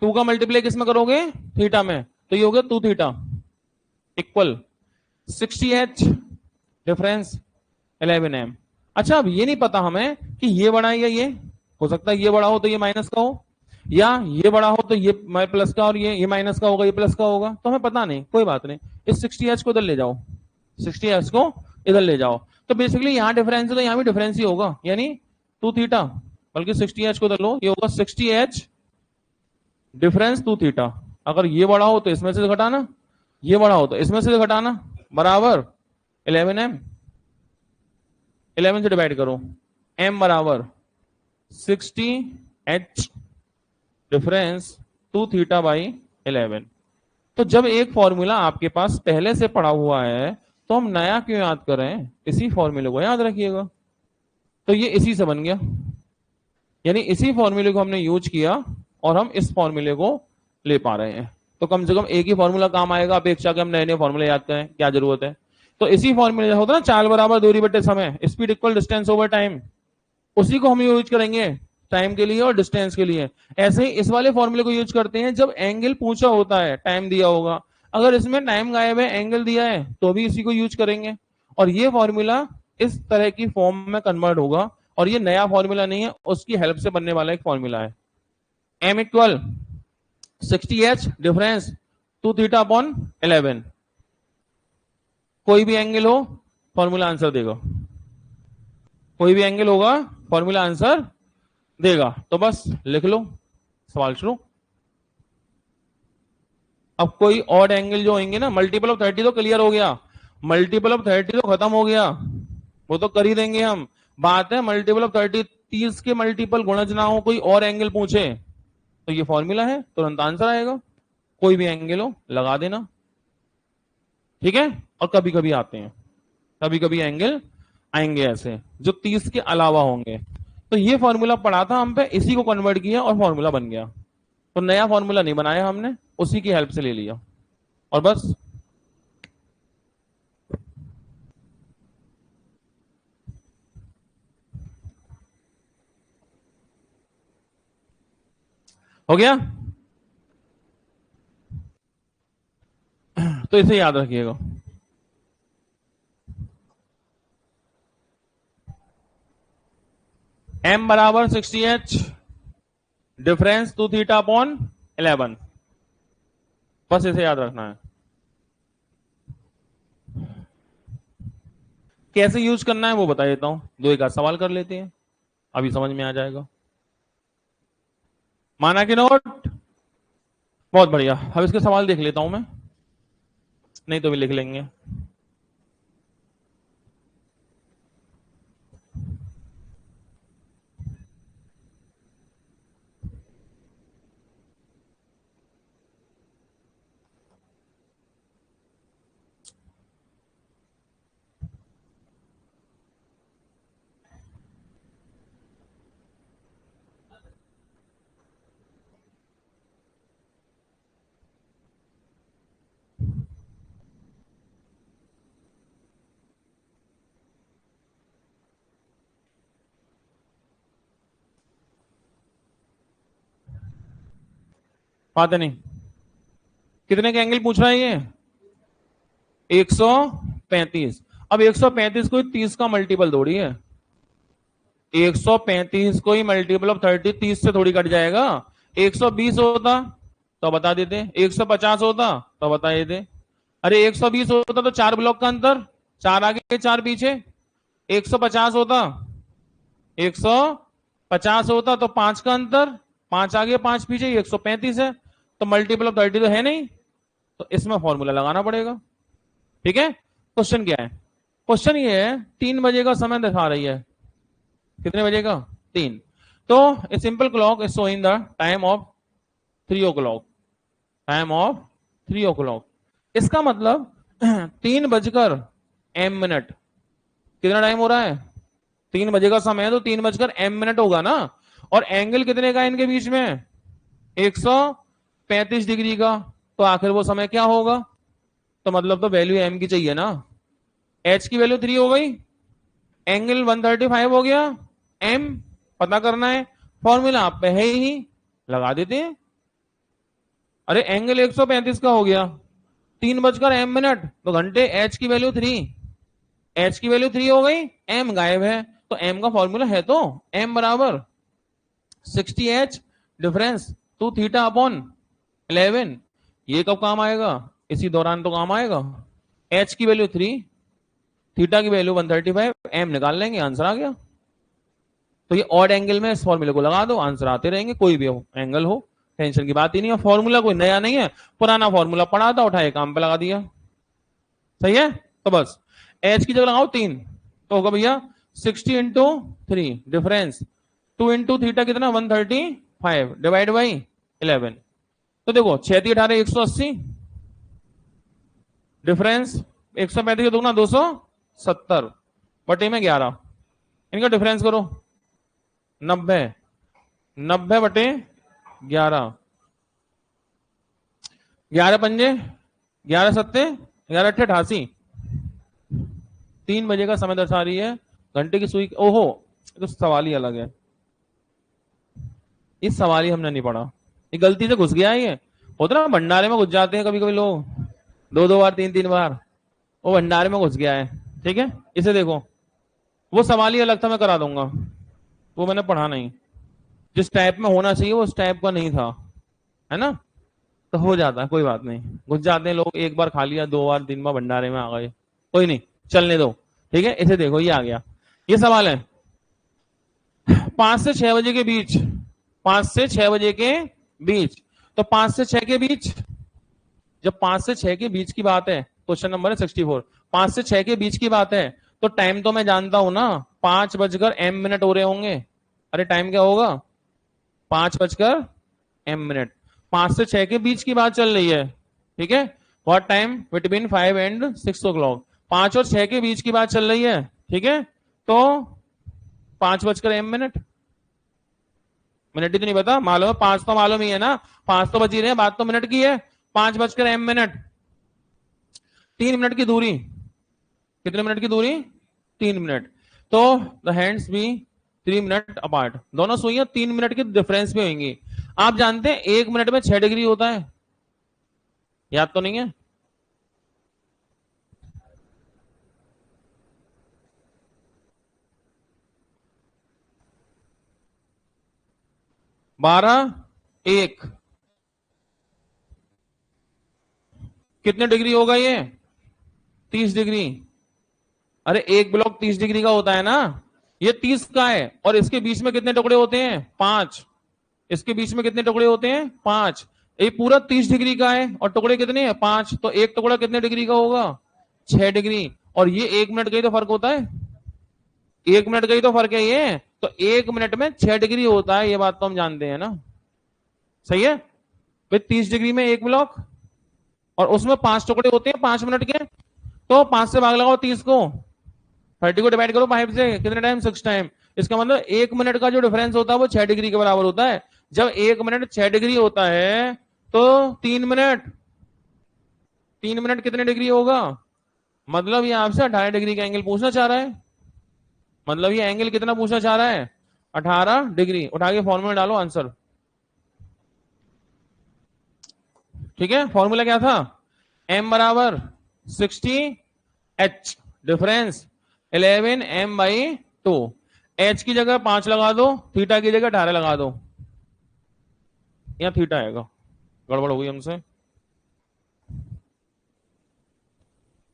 2 का मल्टीप्लाई किस में करोगे, थीटा में, तो ये हो गया 2 theta equal 60h difference 11m। अच्छा, अब ये नहीं पता हमें कि ये बड़ा है या ये, हो सकता है ये बड़ा हो तो ये माइनस का हो, या ये बड़ा हो तो ये प्लस का, और ये माइनस का होगा, ये प्लस का होगा, तो हमें पता नहीं, कोई बात नहीं। इस 60h को इधर ले जाओ, 60h को इधर ले जाओ, तो बेसिकली यहां डिफरेंस है तो यहां भी डिफरेंस ही होगा, यानी 2 थीटा, बल्कि 60h को इधर लो, ये होगा 60h डिफरेंस 2 थीटा। अगर ये बड़ा हो तो इसमें से घटाना, ये बड़ा हो तो इसमें से घटाना, बराबर 11m, 11 से डिवाइड करो, m बराबर 60h डिफरेंस 2 थीटा बाई 11। तो जब एक फॉर्मूला आपके पास पहले से पड़ा हुआ है तो हम नया क्यों याद करें, इसी फॉर्मूले को याद रखिएगा। तो ये इसी से बन गया, यानी इसी फॉर्मूले को हमने यूज किया और हम इस फॉर्मूले को ले पा रहे हैं। तो कम से कम एक ही फॉर्मूला काम आएगा, अपेक्षा के हम नए नए फॉर्मूले याद करें, क्या जरूरत है। तो इसी फॉर्मूले होता है ना, चाल बराबर दूरी बटे समय, speed equal distance over time, उसी को हम यूज करेंगे टाइम के लिए और डिस्टेंस के लिए। ऐसे ही इस वाले फॉर्मूले को यूज करते हैं जब एंगल पूछा होता है, टाइम दिया होगा। अगर इसमें टाइम गायब है, एंगल दिया है, तो भी इसी को यूज करेंगे। और ये फॉर्मूला इस तरह की फॉर्म में कन्वर्ट होगा, और ये नया फॉर्मूला नहीं है, उसकी हेल्प से बनने वाला एक फॉर्मूला है। M equal 60h difference 2 theta upon 11। कोई भी एंगल हो फॉर्मूला आंसर देगा, कोई भी एंगल होगा फॉर्मूला आंसर देगा। तो बस लिख लो, सवाल शुरू। अब कोई ऑड एंगल जो होंगे ना, मल्टीपल ऑफ 30 तो क्लियर हो गया, मल्टीपल ऑफ 30 तो खत्म हो गया, वो तो कर ही देंगे हम। बात है मल्टीपल ऑफ 30, 30 के मल्टीपल गुणज ना हो, कोई और एंगल पूछे तो ये फॉर्मूला है, तुरंत आंसर आएगा। कोई भी एंगल हो लगा देना, ठीक है। और कभी कभी आते हैं, कभी कभी एंगल आएंगे ऐसे जो 30 के अलावा होंगे। तो ये फॉर्मूला पढ़ा था हम पे, इसी को कन्वर्ट किया और फॉर्मूला बन गया। तो नया फॉर्मूला नहीं बनाया हमने, उसी की हेल्प से ले लिया, और बस। हो गया, तो इसे याद रखिएगा। m बराबर 60h डिफरेंस 2 थीटा अपॉन 11, बस इसे याद रखना है। कैसे यूज करना है वो बता देता हूं, दो एक आध सवाल कर लेते हैं, अभी समझ में आ जाएगा। माना कि नोट? बहुत बढ़िया। अब इसके सवाल देख लेता हूं मैं, नहीं तो भी लिख लेंगे। पता नहीं कितने का एंगल पूछ रहा है ये? 135। अब 135 को 30 का मल्टीपल थोड़ी है। 135 को ही मल्टीपल ऑफ 30 30 से थोड़ी कट जाएगा। 120 होता तो बता देते, 150 होता तो बता देते। अरे 120 होता तो 4 ब्लॉक का अंतर, 4 आगे 4 पीछे। 150 होता, 150 होता तो 5 का अंतर, 5 आगे 5 पीछे, 135 है तो मल्टीपल ऑफ 30 तो है नहीं, तो इसमें फॉर्मूला लगाना पड़ेगा। ठीक है, क्वेश्चन क्या है? क्वेश्चन ये है 3 बजे का समय दिखा रही है। कितने बजे का? 3। तो a simple clock is showing the time of 3 o'clock, time of 3 o'clock। इसका मतलब 3 बजकर एम मिनट, कितना टाइम हो रहा है? 3 बजे का समय है तो 3 बजकर एम मिनट होगा ना। और एंगल कितने का है इनके बीच में? 135 डिग्री का। तो आखिर वो समय क्या होगा? तो मतलब तो वैल्यू एम की चाहिए ना। एच की वैल्यू 3 हो गई, एंगल 135 हो गया, एम पता करना है, फॉर्मूला आप पे है ही, लगा देते हैं। अरे एंगल 135 का हो गया, 3 बजकर एम मिनट तो घंटे, एच की वैल्यू 3, एच की वैल्यू 3 हो गई, एम गायब है, तो एम का फॉर्मूला है तो एम बराबर 60h डिफरेंस 2 थीटा अपॉन 11। ये कब काम आएगा? इसी दौरान तो काम आएगा। एच की वैल्यू 3, थीटा की वैल्यू 135, एम निकाल लेंगे, आंसर आ गया। तो ये ऑड एंगल में इस फॉर्मूले को लगा दो, आंसर आते रहेंगे, कोई भी हो एंगल हो, टेंशन की बात ही नहीं है। फॉर्मूला कोई नया नहीं है, पुराना फॉर्मूला पढ़ा था, उठाए काम पे लगा दिया। सही है, तो बस एच की जगह लगाओ 3, तो होगा भैया 60 इंटू 3 डिफरेंस 2 इंटू थीटा कितना 135 डिवाइड बाई 11। तो देखो 6 18 180 डिफरेंस 135 दोगुना 270 बटे में 11, इनका डिफरेंस करो 90, 90 बटे 11, 11 पंजे 11 सत्ते 11 अट्ठे 88। 3 बजे का समय दर्शा रही है, घंटे की सुई। ओहो, तो सवाल ही अलग है, इस सवाल ही हमने नहीं पढ़ा, ये गलती से घुस गया है। ये होता ना भंडारे में घुस जाते हैं कभी कभी लोग, 2 बार 3 बार, वो भंडारे में घुस गया है। ठीक है, इसे देखो, वो सवाल ही अलग था, मैं करा दूंगा, वो मैंने पढ़ा नहीं, जिस टाइप में होना चाहिए वो उस टाइप का नहीं था, है ना। तो हो जाता है, कोई बात नहीं, घुस जाते हैं लोग, 1 बार खा लिया, 2 बार 3 बार भंडारे में आ गए, कोई नहीं, चलने दो। ठीक है, इसे देखो, ये आ गया, ये सवाल है 5 से 6 बजे के बीच, 5 से 6 बजे के बीच, तो 5 से 6 के बीच, जब 5 से 6 के बीच की बात है, क्वेश्चन नंबर है 64, 5 से 6 के बीच की बात है, तो टाइम तो मैं जानता हूं ना, 5 बजकर एम मिनट हो रहे होंगे। अरे टाइम क्या होगा? 5 बजकर एम मिनट, 5 से 6 के बीच की बात चल रही है। ठीक है, what time between 5 and 6 o'clock, 5 और 6 के बीच की बात चल रही है। ठीक है, तो 5 बजकर एम मिनट, मिनट ही तो नहीं पता, मालूम है 5 तो मालूम ही है ना, 5 तो बची रहे हैं, बात तो मिनट की है। 5 बजकर एम मिनट, 3 मिनट की दूरी, कितने मिनट की दूरी? 3 मिनट, तो the hands be 3 minute apart, दोनों सुइयां 3 मिनट के डिफरेंस में होंगी। आप जानते हैं 1 मिनट में 6 डिग्री होता है, याद तो नहीं है? बारह, एक, कितने डिग्री होगा ये? 30 डिग्री। अरे एक ब्लॉक 30 डिग्री का होता है ना, ये 30 का है, और इसके बीच में कितने टुकड़े होते हैं? 5, इसके बीच में कितने टुकड़े होते हैं? 5। ये पूरा 30 डिग्री का है और टुकड़े कितने हैं? 5। तो एक टुकड़ा कितने डिग्री का होगा? 6 डिग्री। और ये 1 मिनट का ही तो फर्क होता है, 1 मिनट का ही तो फर्क है ये। तो 1 मिनट में 6 डिग्री होता है, ये बात तो हम जानते हैं ना। सही है भाई। 30 डिग्री में एक ब्लॉक और उसमें 5 टुकड़े होते हैं 5 मिनट के। तो 5 से भाग लगाओ 30 को, 30 को डिवाइड करो 5 से, कितने टाइम? 6 टाइम। इसका मतलब 1 मिनट का जो डिफरेंस होता है वो 6 डिग्री के बराबर होता है। जब 1 मिनट 6 डिग्री होता है तो 3 मिनट कितने डिग्री होगा? मतलब ये आपसे 18 डिग्री का एंगल पूछना चाह रहा है। मतलब ये एंगल कितना पूछना चाह रहा है? 18 डिग्री। उठा के फॉर्मूला डालो, आंसर। ठीक है, फॉर्मूला क्या था? m बराबर 60 h, difference 11 m by 2। h की जगह 5 लगा दो, थीटा की जगह 18 लगा दो, या थीटा आएगा, गड़बड़ हो गई हमसे।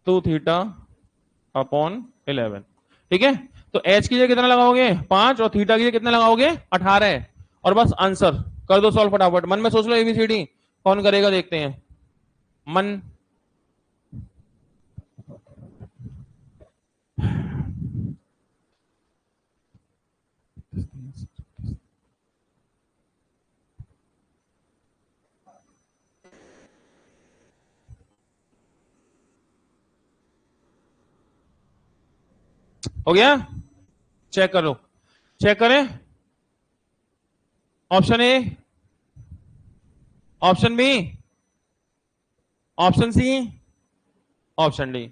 2 थीटा अपॉन 11। ठीक है, तो h की जगह कितना लगाओगे? 5, और थीटा की जगह कितना लगाओगे? 18। और बस आंसर कर दो सॉल्व फटाफट। मन में सोच लो एबीसीडी, कौन करेगा देखते हैं। मन हो गया? चेक करो, चेक करें। Option A, option B, option C, option D.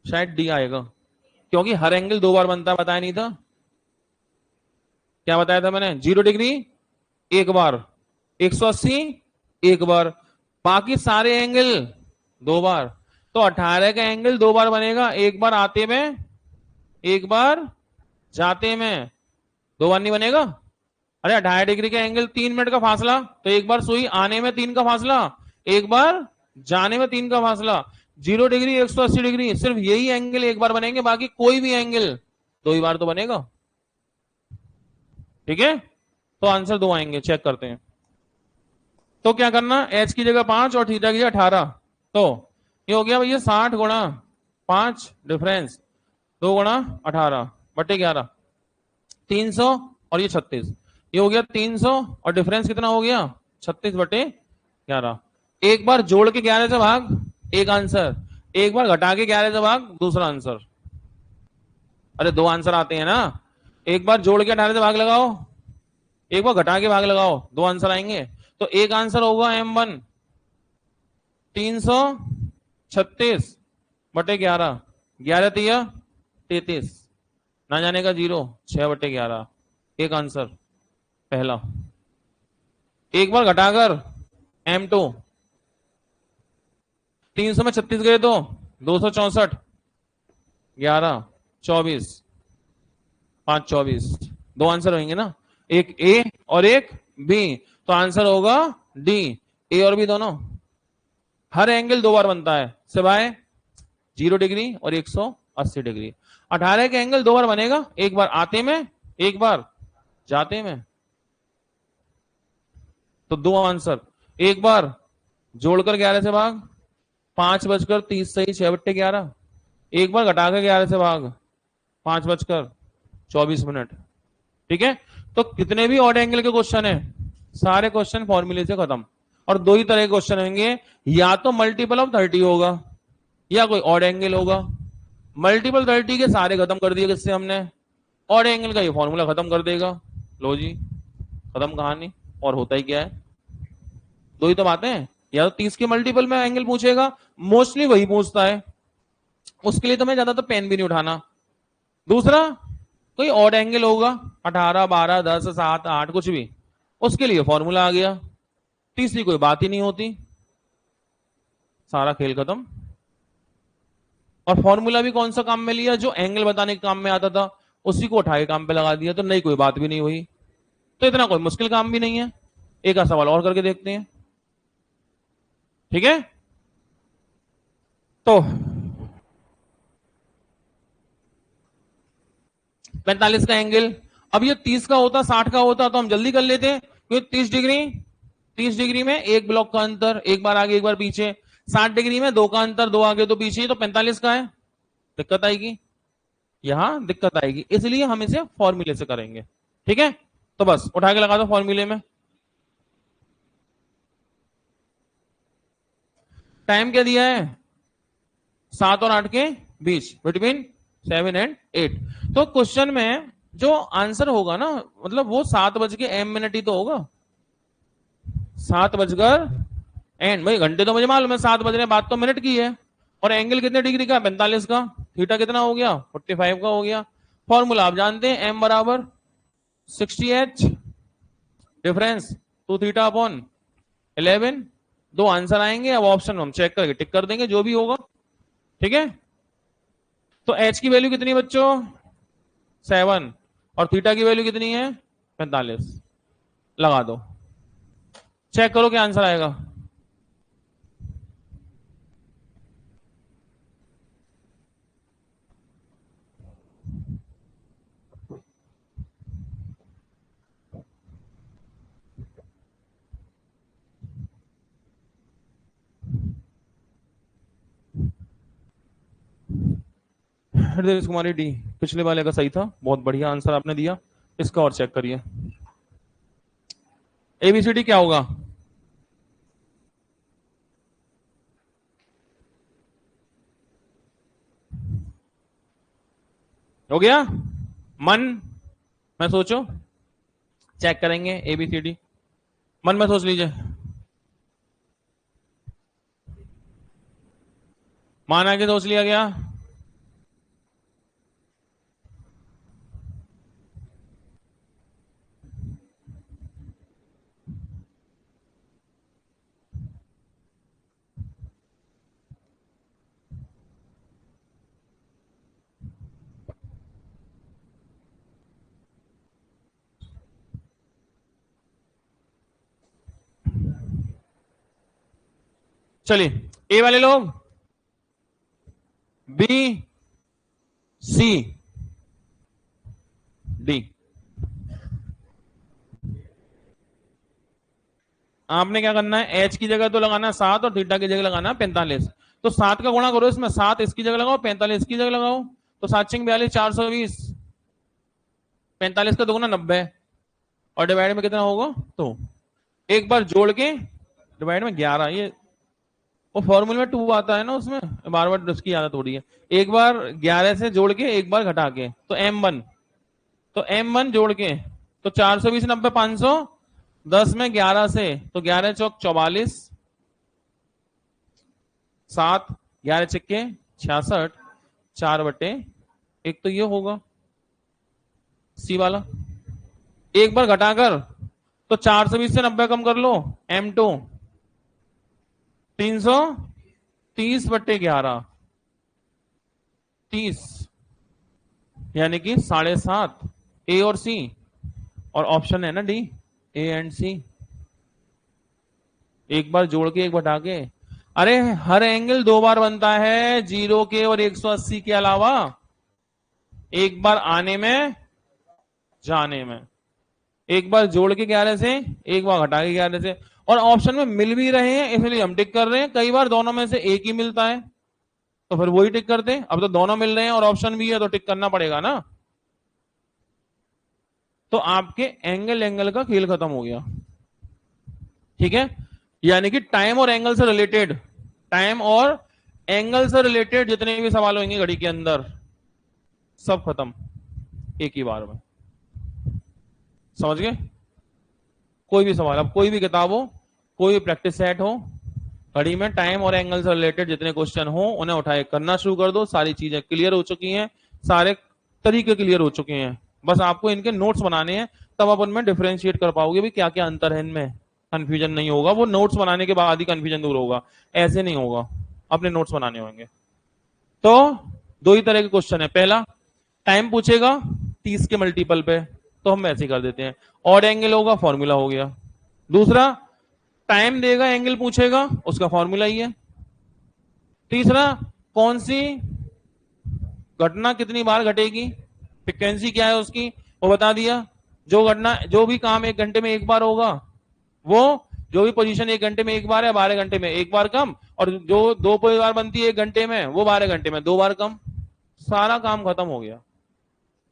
शायद डी आएगा, क्योंकि हर एंगल 2 बार बनता है, बताया नहीं था? क्या बताया था मैंने? 0 डिग्री एक बार, 180 एक बार, बाकी सारे एंगल 2 बार। तो 18 का एंगल 2 बार बनेगा, एक बार आते में, एक बार जाते में। 2 बार नहीं बनेगा। अरे 18 डिग्री का एंगल 3 मिनट का फासला, तो एक बार सुई आने में 3 का फासला, एक बार जाने में 3 का फासला। 0 डिग्री 180 डिग्री, सिर्फ यही एंगल एक बार बनेंगे, बाकी कोई भी एंगल 2 ही बार तो बनेगा। ठीक है, तो आंसर 2 आएंगे, चेक करते हैं। तो क्या करना? एच की जगह 5 और थीटा की जगह 18। तो ये हो गया भैया 60 गुणा 5 डिफरेंस 2 गुणा 18 बटे 11, 300, और ये 36। ये हो गया 300 और डिफरेंस कितना हो गया? 36 बटे 11। एक बार जोड़ के 11 से भाग, एक आंसर। एक बार घटा के 11 से भाग, दूसरा आंसर। अरे 2 आंसर आते हैं ना। एक बार जोड़ के 18 से भाग लगाओ, एक बार घटा के भाग लगाओ, 2 आंसर आएंगे। तो एक आंसर होगा M1 336 बटे 11, 11 तिया 33, ना जाने का 0, 6 बटे 11। एक आंसर पहला। एक बार घटाकर M2, 300 में 36 गए तो 264, 11, 24, 5 24। 2 आंसर होंगे ना, एक ए और एक बी। तो आंसर होगा डी, ए और बी दोनों। हर एंगल 2 बार बनता है, सिवाय 0 डिग्री और 180 डिग्री। 18 के एंगल 2 बार बनेगा, एक बार आते में, एक बार जाते में। तो 2 आंसर। एक बार जोड़कर 11 से भाग, 5:30 सही, 6 बट्टे 11। एक बार घटाकर 11 से भाग, 5:24। ठीक है, तो कितने भी ऑड एंगल के क्वेश्चन है, सारे क्वेश्चन फॉर्मूले से खत्म। और 2 ही तरह के क्वेश्चन होंगे, या तो मल्टीपल ऑफ 30 होगा या कोई ऑड एंगल होगा। मल्टीपल 30 के सारे खत्म कर दिए किससे हमने? ऑड एंगल का ये फॉर्मूला खत्म कर देगा। लो जी, खत्म कहानी। और होता ही क्या है? 2 ही तो बातें हैं। या तो 30 के मल्टीपल में एंगल पूछेगा, मोस्टली वही पूछता है, उसके लिए तो मैं ज्यादा तो पेन भी नहीं उठाना। दूसरा कोई ऑड एंगल होगा, 18, 12, 10, 7, 8 कुछ भी, उसके लिए फॉर्मूला आ गया। तीसरी कोई बात ही नहीं होती, सारा खेल खत्म। और फॉर्मूला भी कौन सा काम में लिया? जो एंगल बताने के काम में आता था, उसी को उठा के काम पे लगा दिया, तो नई कोई बात भी नहीं हुई। तो इतना कोई मुश्किल काम भी नहीं है। एक आध सवाल और करके देखते हैं। ठीक है, तो 45 का एंगल, अब ये 30 का होता 60 का होता तो हम जल्दी कर लेते, क्योंकि 30 डिग्री में एक ब्लॉक का अंतर, एक बार आगे एक बार पीछे। 60 डिग्री में दो का अंतर, दो आगे दो पीछे, तो 45 का है, दिक्कत आएगी, यहां दिक्कत आएगी, इसलिए हम इसे फॉर्मूले से करेंगे। ठीक है, तो बस उठा के लगा दो फॉर्मूले में। टाइम क्या दिया है, 7 और 8 के बीच, बिटवीन 7 एंड 8। तो क्वेश्चन में जो आंसर होगा ना, मतलब वो 7 ही तो होगा, 7 एंड, भाई घंटे तो मुझे मालूम है 7 बज रहे हैं, बात तो मिनट की है। और एंगल कितने डिग्री का, 45 का। थीटा कितना हो गया, 45 का हो गया। फॉर्मूला आप जानते हैं, एम बराबर 60h डिफरेंस 2 थीटा अपॉन 11। दो आंसर आएंगे, अब ऑप्शन हम चेक करके टिक कर देंगे जो भी होगा। ठीक है, तो एच की वैल्यू कितनी बच्चों, 7, और थीटा की वैल्यू कितनी है, 45। लगा दो, चेक करो क्या आंसर आएगा। हृदय कुमारी डी, पिछले वाले का सही था, बहुत बढ़िया आंसर आपने दिया। इसका और चेक करिए, एबीसीडी क्या होगा, हो गया मन में सोचो, चेक करेंगे एबीसीडी, मन में सोच लीजिए। मान आके सोच लिया गया, चलिए ए वाले लोग, बी सी डी, आपने क्या करना है, एच की जगह तो लगाना है 7 और थीटा की जगह लगाना है 45। तो 7 का गुणा करो इसमें, 7 इसकी जगह लगाओ, 45 इसकी जगह लगाओ, तो 7×42 420, 45 का दोगुना 90, और डिवाइड में कितना होगा, तो एक बार जोड़ के डिवाइड में 11, ये वो फॉर्मूले में 2 आता है ना, उसमें बार बार उसकी आदत हो रही है। एक बार 11 से जोड़ के एक बार घटा के, तो M1, तो M1 जोड़ के, तो 420 90 500, 10 में 11 से, तो 11 चौक 44, 7 11 छिक्के 66, 4/1, तो ये होगा सी वाला। एक बार घटाकर, तो 420 से 90 कम कर लो, M2 330/11, 30, यानी कि 7.5, ए और सी, और ऑप्शन है ना डी, ए एंड सी। एक बार जोड़ के एक घटा के, अरे हर एंगल 2 बार बनता है, 0 के और 180 के अलावा, एक बार आने में जाने में, एक बार जोड़ के 11 से, एक बार घटा के 11 से, और ऑप्शन में मिल भी रहे हैं इसलिए हम टिक कर रहे हैं। कई बार दोनों में से एक ही मिलता है तो फिर वही टिक करते हैं, अब तो दोनों मिल रहे हैं और ऑप्शन भी है तो टिक करना पड़ेगा ना। तो आपके एंगल का खेल खत्म हो गया। ठीक है, यानी कि टाइम और एंगल से रिलेटेड, टाइम और एंगल से रिलेटेड जितने भी सवाल होंगे घड़ी के अंदर, सब खत्म एक ही बार में। समझ गए, कोई भी सवाल, अब कोई भी किताब हो, कोई भी प्रैक्टिस सेट हो, घड़ी में टाइम और एंगल से रिलेटेड जितने क्वेश्चन हो उन्हें उठाए करना शुरू कर दो। सारी चीजें क्लियर हो चुकी हैं, सारे तरीके क्लियर हो चुके हैं, बस आपको इनके नोट्स बनाने हैं, तब आप उनमें डिफरेंशिएट कर पाओगे भी क्या क्या अंतर है इनमें, कंफ्यूजन नहीं होगा। वो नोट्स बनाने के बाद ही कंफ्यूजन दूर होगा, ऐसे नहीं होगा, अपने नोट्स बनाने होंगे। तो 2 ही तरह के क्वेश्चन है, पहला टाइम पूछेगा 30 के मल्टीपल पे, तो हम ऐसे ही कर देते हैं, ऑड एंगल होगा, फॉर्मूला हो गया। दूसरा टाइम देगा, एंगल पूछेगा, उसका फॉर्मूला ही है। तीसरा कौन सी घटना कितनी बार घटेगी, फ्रीक्वेंसी क्या है उसकी, वो बता दिया। जो घटना, जो भी काम 1 घंटे में एक बार होगा, वो जो भी पोजीशन 1 घंटे में एक बार है, 12 घंटे में एक बार कम, और जो 2 बार बनती है 1 घंटे में, वो 12 घंटे में 2 बार कम। सारा काम खत्म हो गया।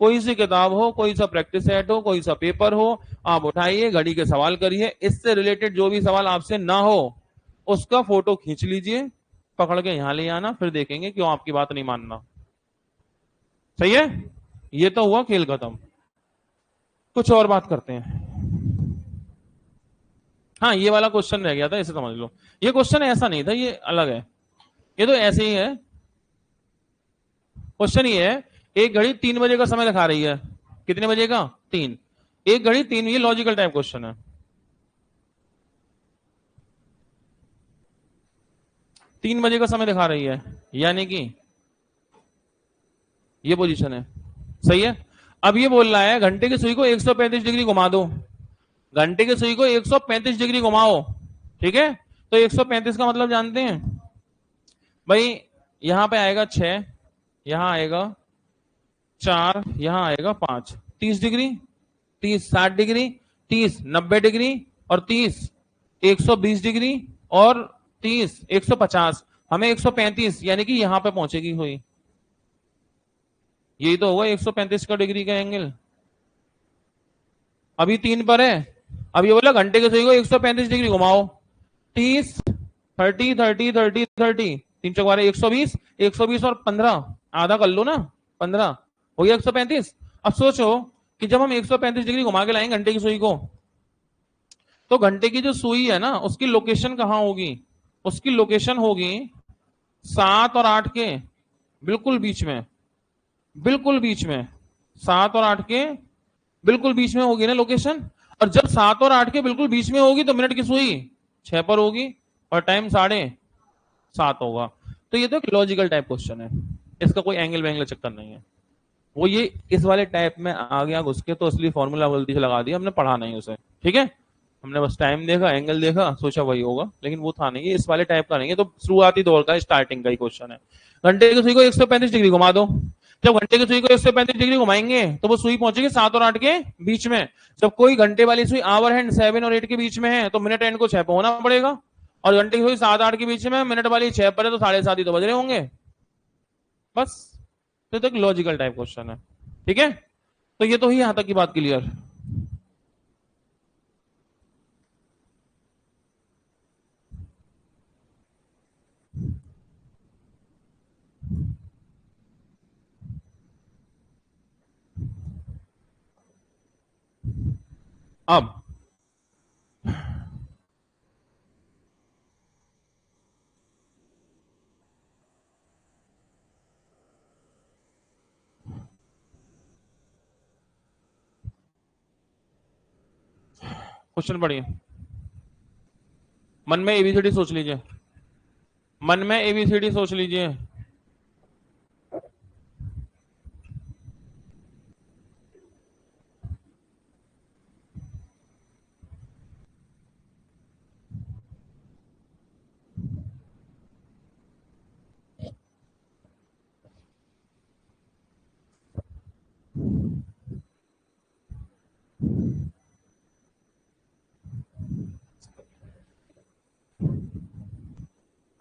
कोई सी किताब हो, कोई सा प्रैक्टिस सेट हो, कोई सा पेपर हो, आप उठाइए, घड़ी के सवाल करिए, इससे रिलेटेड जो भी सवाल आपसे ना हो उसका फोटो खींच लीजिए, पकड़ के यहां ले आना, फिर देखेंगे क्यों आपकी बात नहीं मानना। सही है? ये तो हुआ खेल खत्म। कुछ और बात करते हैं। हाँ, ये वाला क्वेश्चन रह गया था, इसे समझ लो। ये क्वेश्चन ऐसा नहीं था, ये अलग है। ये तो ऐसे ही है। क्वेश्चन ये है, एक घड़ी 3 बजे का समय दिखा रही है। कितने बजे का? 3। एक घड़ी 3, ये लॉजिकल टाइप क्वेश्चन है। 3 बजे का समय दिखा रही है, यानी कि ये पोजीशन है। सही है? अब ये बोल रहा है घंटे की सुई को 135 डिग्री घुमा दो। घंटे की सुई को 135 डिग्री घुमाओ। ठीक है? तो 135 का मतलब जानते हैं भाई? यहां पे आएगा 6, यहां आएगा 4, यहां आएगा 5। 30 डिग्री, 30 60 डिग्री, 30 90 डिग्री, और 30 120 डिग्री, और 30 150। हमें 135 यानी कि यहां पे पहुंचेगी हुई। यही तो होगा 135 का डिग्री का एंगल। अभी 3 पर है। अब ये बोला घंटे के सुई को 135 डिग्री घुमाओ। 30 30 30 30 30, 3 120, 120 और 15, आधा कर लो ना, 15 हो गया 135। अब सोचो कि जब हम 135 डिग्री घुमा के लाएंगे घंटे की सुई को, तो घंटे की जो सुई है ना, उसकी लोकेशन कहां होगी? उसकी लोकेशन होगी 7 और 8 के बिल्कुल बीच में। बिल्कुल बीच में 7 और 8 के बिल्कुल बीच में होगी ना लोकेशन। और जब 7 और 8 के बिल्कुल बीच में होगी तो मिनट की सुई 6 पर होगी और टाइम 7:30 होगा। तो ये तो एक लॉजिकल टाइप क्वेश्चन है, इसका कोई एंगल वेंगल चक्कर नहीं है। वो ये इस वाले टाइप में आ गया घुस के, तो इसलिए फॉर्मूला गलती से लगा दिया, हमने पढ़ा नहीं उसे। ठीक है? हमने बस टाइम देखा, एंगल देखा, सोचा वही होगा, लेकिन वो था नहीं। ये इस वाले टाइप का नहीं है, तो शुरुआती दौर का स्टार्टिंग का ही क्वेश्चन है। घंटे की सुई को 135 डिग्री घुमा दो। जब घंटे की सुई को 135 डिग्री घुमाएंगे तो वो सुई पहुंचेगी 7 और 8 के बीच में। जब कोई घंटे वाली सुई आवर हैंड 7 और 8 के बीच में है तो मिनट हैंड को 6 पे होना पड़ेगा, और घंटे की सुई 7 8 के बीच में, मिनट वाली 6 पर है, तो 7:30 ही तो बज रहे होंगे। बस। तो एक लॉजिकल टाइप क्वेश्चन है। ठीक है? तो ये तो ही यहां तक की बात क्लियर। अब क्वेश्चन पढ़िए। मन में एबीसीडी सोच लीजिए। मन में एबीसीडी सोच लीजिए।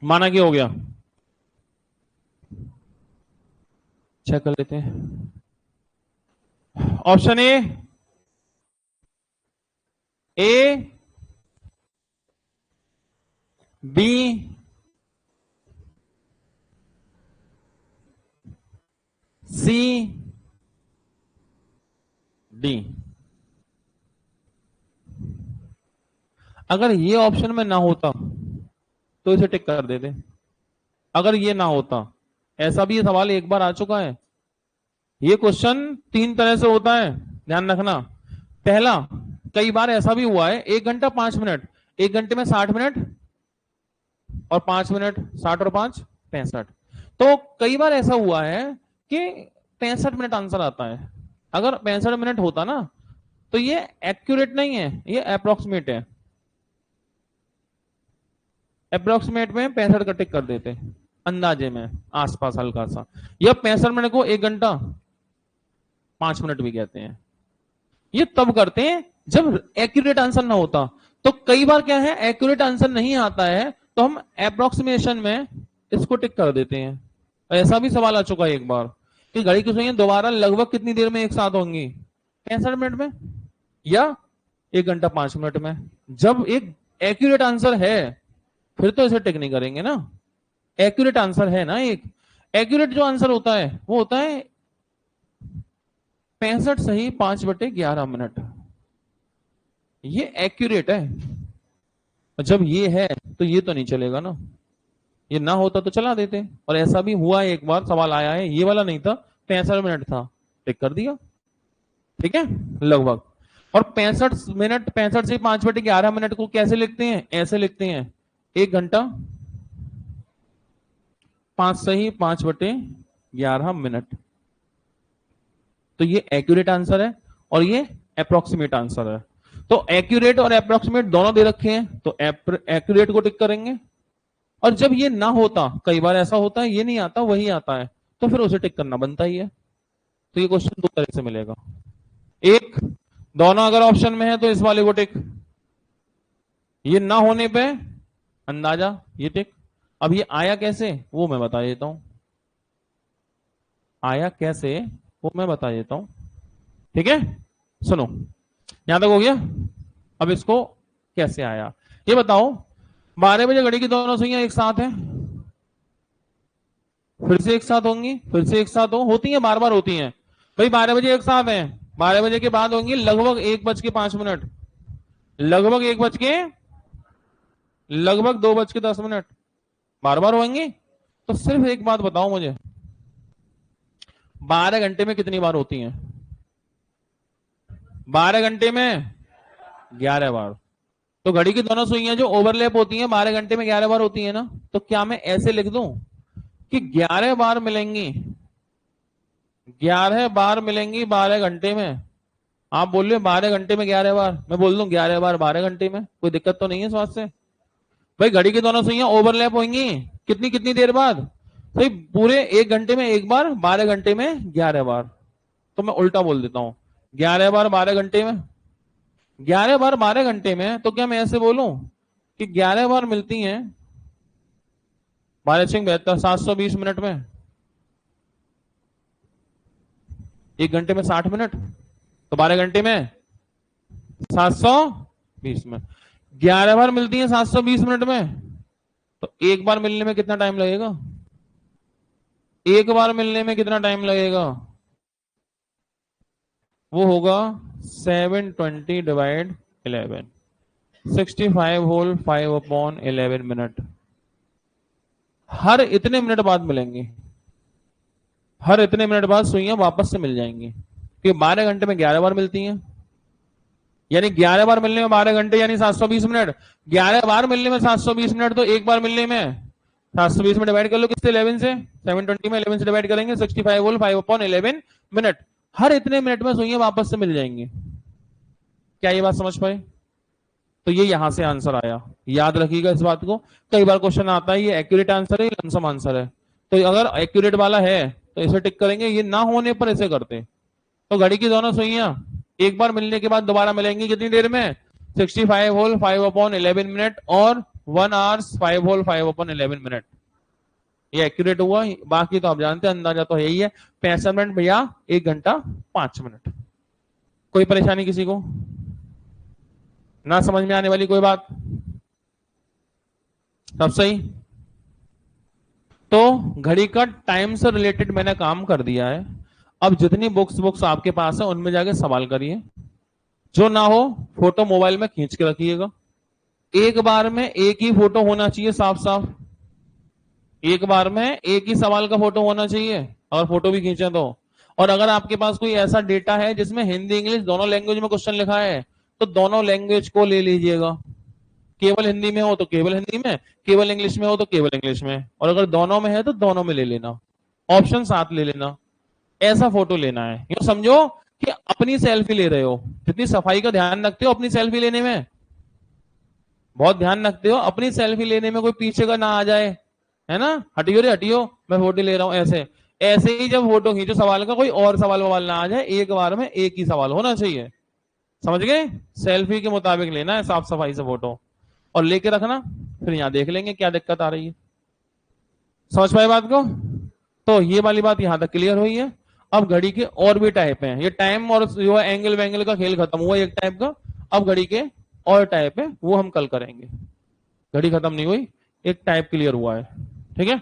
माना कि हो गया। चेक कर लेते हैं। Option A, B, C, D. अगर ये ऑप्शन में ना होता तो इसे टिक कर देते। अगर ये ना होता, ऐसा भी ये सवाल एक बार आ चुका है। ये क्वेश्चन 3 तरह से होता है, ध्यान रखना। पहला, कई बार ऐसा भी हुआ है 1 घंटा 5 मिनट, 1 घंटे में 60 मिनट और 5 मिनट, 60 और 5 65। तो कई बार ऐसा हुआ है कि 65 मिनट आंसर आता है। अगर 65 मिनट होता ना, तो ये एक्यूरेट नहीं है, ये अप्रोक्सीमेट है। अप्रोक्सीमेट में 65 का टिक कर देते, अंदाजे में, आसपास हल्का सा। या 65 मिनट को 1 घंटा 5 मिनट भी कहते हैं। ये तब करते हैं जब एक्यूरेट आंसर ना होता। तो कई बार क्या है, एक्यूरेट आंसर नहीं आता है तो हम अप्रोक्सीमेशन में इसको टिक कर देते हैं। ऐसा भी सवाल आ चुका है एक बार कि घड़ी की सुइयां दोबारा लगभग कितनी देर में एक साथ होंगी, 65 मिनट में या 1 घंटा 5 मिनट में। जब एक एक्यूरेट आंसर है फिर तो इसे टिक नहीं करेंगे ना। एक्यूरेट आंसर है ना, एक एक्यूरेट जो आंसर होता है वो होता है 65 सही 5/11 मिनट। ये एक्यूरेट है। जब ये है तो ये तो नहीं चलेगा ना, ये ना होता तो चला देते। और ऐसा भी हुआ है एक बार, सवाल आया है, ये वाला नहीं था, 65 मिनट था, टिक कर दिया। ठीक है, लगभग। और 65 मिनट, 65 से 5/11 मिनट को कैसे लिखते हैं, ऐसे लिखते हैं 1 घंटा 5 सही 5/11 मिनट। तो ये एक्यूरेट आंसर है और ये अप्रोक्सीमेट आंसर है। तो एक्यूरेट और अप्रोक्सीमेट दोनों दे रखे हैं, तो एक्यूरेट को टिक करेंगे। और जब ये ना होता, कई बार ऐसा होता है ये नहीं आता वही आता है, तो फिर उसे टिक करना बनता ही है। तो ये क्वेश्चन दो तरह से मिलेगा, एक दोनों अगर ऑप्शन में है तो इस वाले को टिक, ये ना होने पे अंदाजा ये टिक। अब ये आया कैसे वो मैं बता देता हूं, आया कैसे वो मैं बता देता हूं। ठीक है, सुनो, यहां तक हो गया। अब इसको कैसे आया ये बताओ। 12 बजे घड़ी की दोनों सुइयां एक साथ हैं, फिर से एक साथ होंगी, फिर से एक साथ होती हैं, बार बार होती हैं। भाई 12 बजे एक साथ हैं, 12 बजे के बाद होंगी लगभग 1:05, लगभग 2:10, बार बार होंगी। तो सिर्फ एक बात बताओ मुझे, 12 घंटे में कितनी बार होती हैं? 12 घंटे में 11 बार। तो घड़ी की दोनों सुइयां जो ओवरलैप होती हैं 12 घंटे में 11 बार होती है ना। तो क्या मैं ऐसे लिख दूं कि 11 बार मिलेंगी, 11 बार मिलेंगी 12 घंटे में? आप बोल रहे हो 12 घंटे में 11 बार, मैं बोल दूं 11 बार 12 घंटे में, कोई दिक्कत तो नहीं है इस बात से? भाई घड़ी की दोनों सुइयां ओवरलैप होंगी कितनी कितनी देर बाद? भाई पूरे 1 घंटे में एक बार, 12 घंटे में 11 बार। तो मैं उल्टा बोल देता हूं, 11 बार 12 घंटे में, 11 बार 12 घंटे में। तो क्या मैं ऐसे बोलूं कि 11 बार मिलती हैं 12×72 720 मिनट में, 1 घंटे में 60 मिनट, तो 12 घंटे में 720 मिनट। 11 बार मिलती हैं 720 मिनट में, तो एक बार मिलने में कितना टाइम लगेगा? एक बार मिलने में कितना टाइम लगेगा? वो होगा 720/11, 65 होल 5/11 मिनट। हर इतने मिनट बाद मिलेंगे, हर इतने मिनट बाद सुइयां वापस से मिल जाएंगी, क्योंकि 12 घंटे में 11 बार मिलती हैं। यानी 11 बार मिलने में 12 घंटे यानी 720 मिनट, 11 बार मिलने में 720 मिनट, तो एक बार मिलने में 720 में डिवाइड कर लो किससे? 11 से। 720 में 11 से डिवाइड करेंगे, 65 होल 5/11 मिनट। हर इतने मिनट में सुइयां वापस से मिल जाएंगी। क्या ये बात समझ पाए? तो ये यहां से आंसर आया, याद रखिएगा इस बात को। कई बार क्वेश्चन आता है ये एक्यूरेट आंसर है, लमसम आंसर है। तो अगर एक्यूरेट वाला है तो इसे टिक करेंगे, ये ना होने पर इसे करते। तो घड़ी की दोनों सुइयां एक बार मिलने के बाद दोबारा मिलेंगी कितनी देर में? 65 होल 5/11 मिनट और 1 आवर्स 5 होल 5/11 मिनट। ये एक्यूरेट हुआ। बाकी तो आप जानते हैं, अंदाजा तो यही है, 65 मिनट भैया 1 घंटा 5 मिनट। कोई परेशानी किसी को? ना समझ में आने वाली कोई बात? सब सही? तो घड़ी का टाइम से रिलेटेड मैंने काम कर दिया है। अब जितनी बुक्स आपके पास है उनमें जाके सवाल करिए, जो ना हो फोटो मोबाइल में खींच के रखिएगा। एक बार में एक ही फोटो होना चाहिए, साफ साफ एक बार में एक ही सवाल का फोटो होना चाहिए, अगर फोटो भी खींचे तो। और अगर आपके पास कोई ऐसा डेटा है जिसमें हिंदी इंग्लिश दोनों लैंग्वेज में क्वेश्चन लिखा है, तो दोनों लैंग्वेज को ले लीजिएगा। केवल हिंदी में हो तो केवल हिंदी में, केवल इंग्लिश में हो तो केवल इंग्लिश में, और अगर दोनों में है तो दोनों में ले लेना, ऑप्शन साथ ले लेना। ऐसा फोटो लेना है, यूं समझो कि अपनी सेल्फी ले रहे हो। जितनी सफाई का ध्यान रखते हो अपनी सेल्फी लेने में, बहुत ध्यान रखते हो अपनी सेल्फी लेने में, कोई पीछे का ना आ जाए, है ना, हटियो रे हटियो मैं फोटो ले रहा हूं, ऐसे ऐसे ही जब फोटो खींचो सवाल का, कोई और सवाल ववाल ना आ जाए, एक बार में एक ही सवाल होना चाहिए। समझ गए? सेल्फी के मुताबिक लेना है, साफ सफाई से फोटो, और लेके रखना, फिर यहां देख लेंगे क्या दिक्कत आ रही है। समझ पाए बात को? तो ये वाली बात यहां तक क्लियर हुई है। अब घड़ी के और भी टाइप हैं, ये टाइम और जो एंगल वेंगल का खेल खत्म हुआ एक टाइप का। अब घड़ी के और टाइप है, वो हम कल करेंगे। घड़ी खत्म नहीं हुई, एक टाइप क्लियर हुआ है। ठीक है,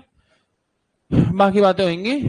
बाकी बातें होंगी।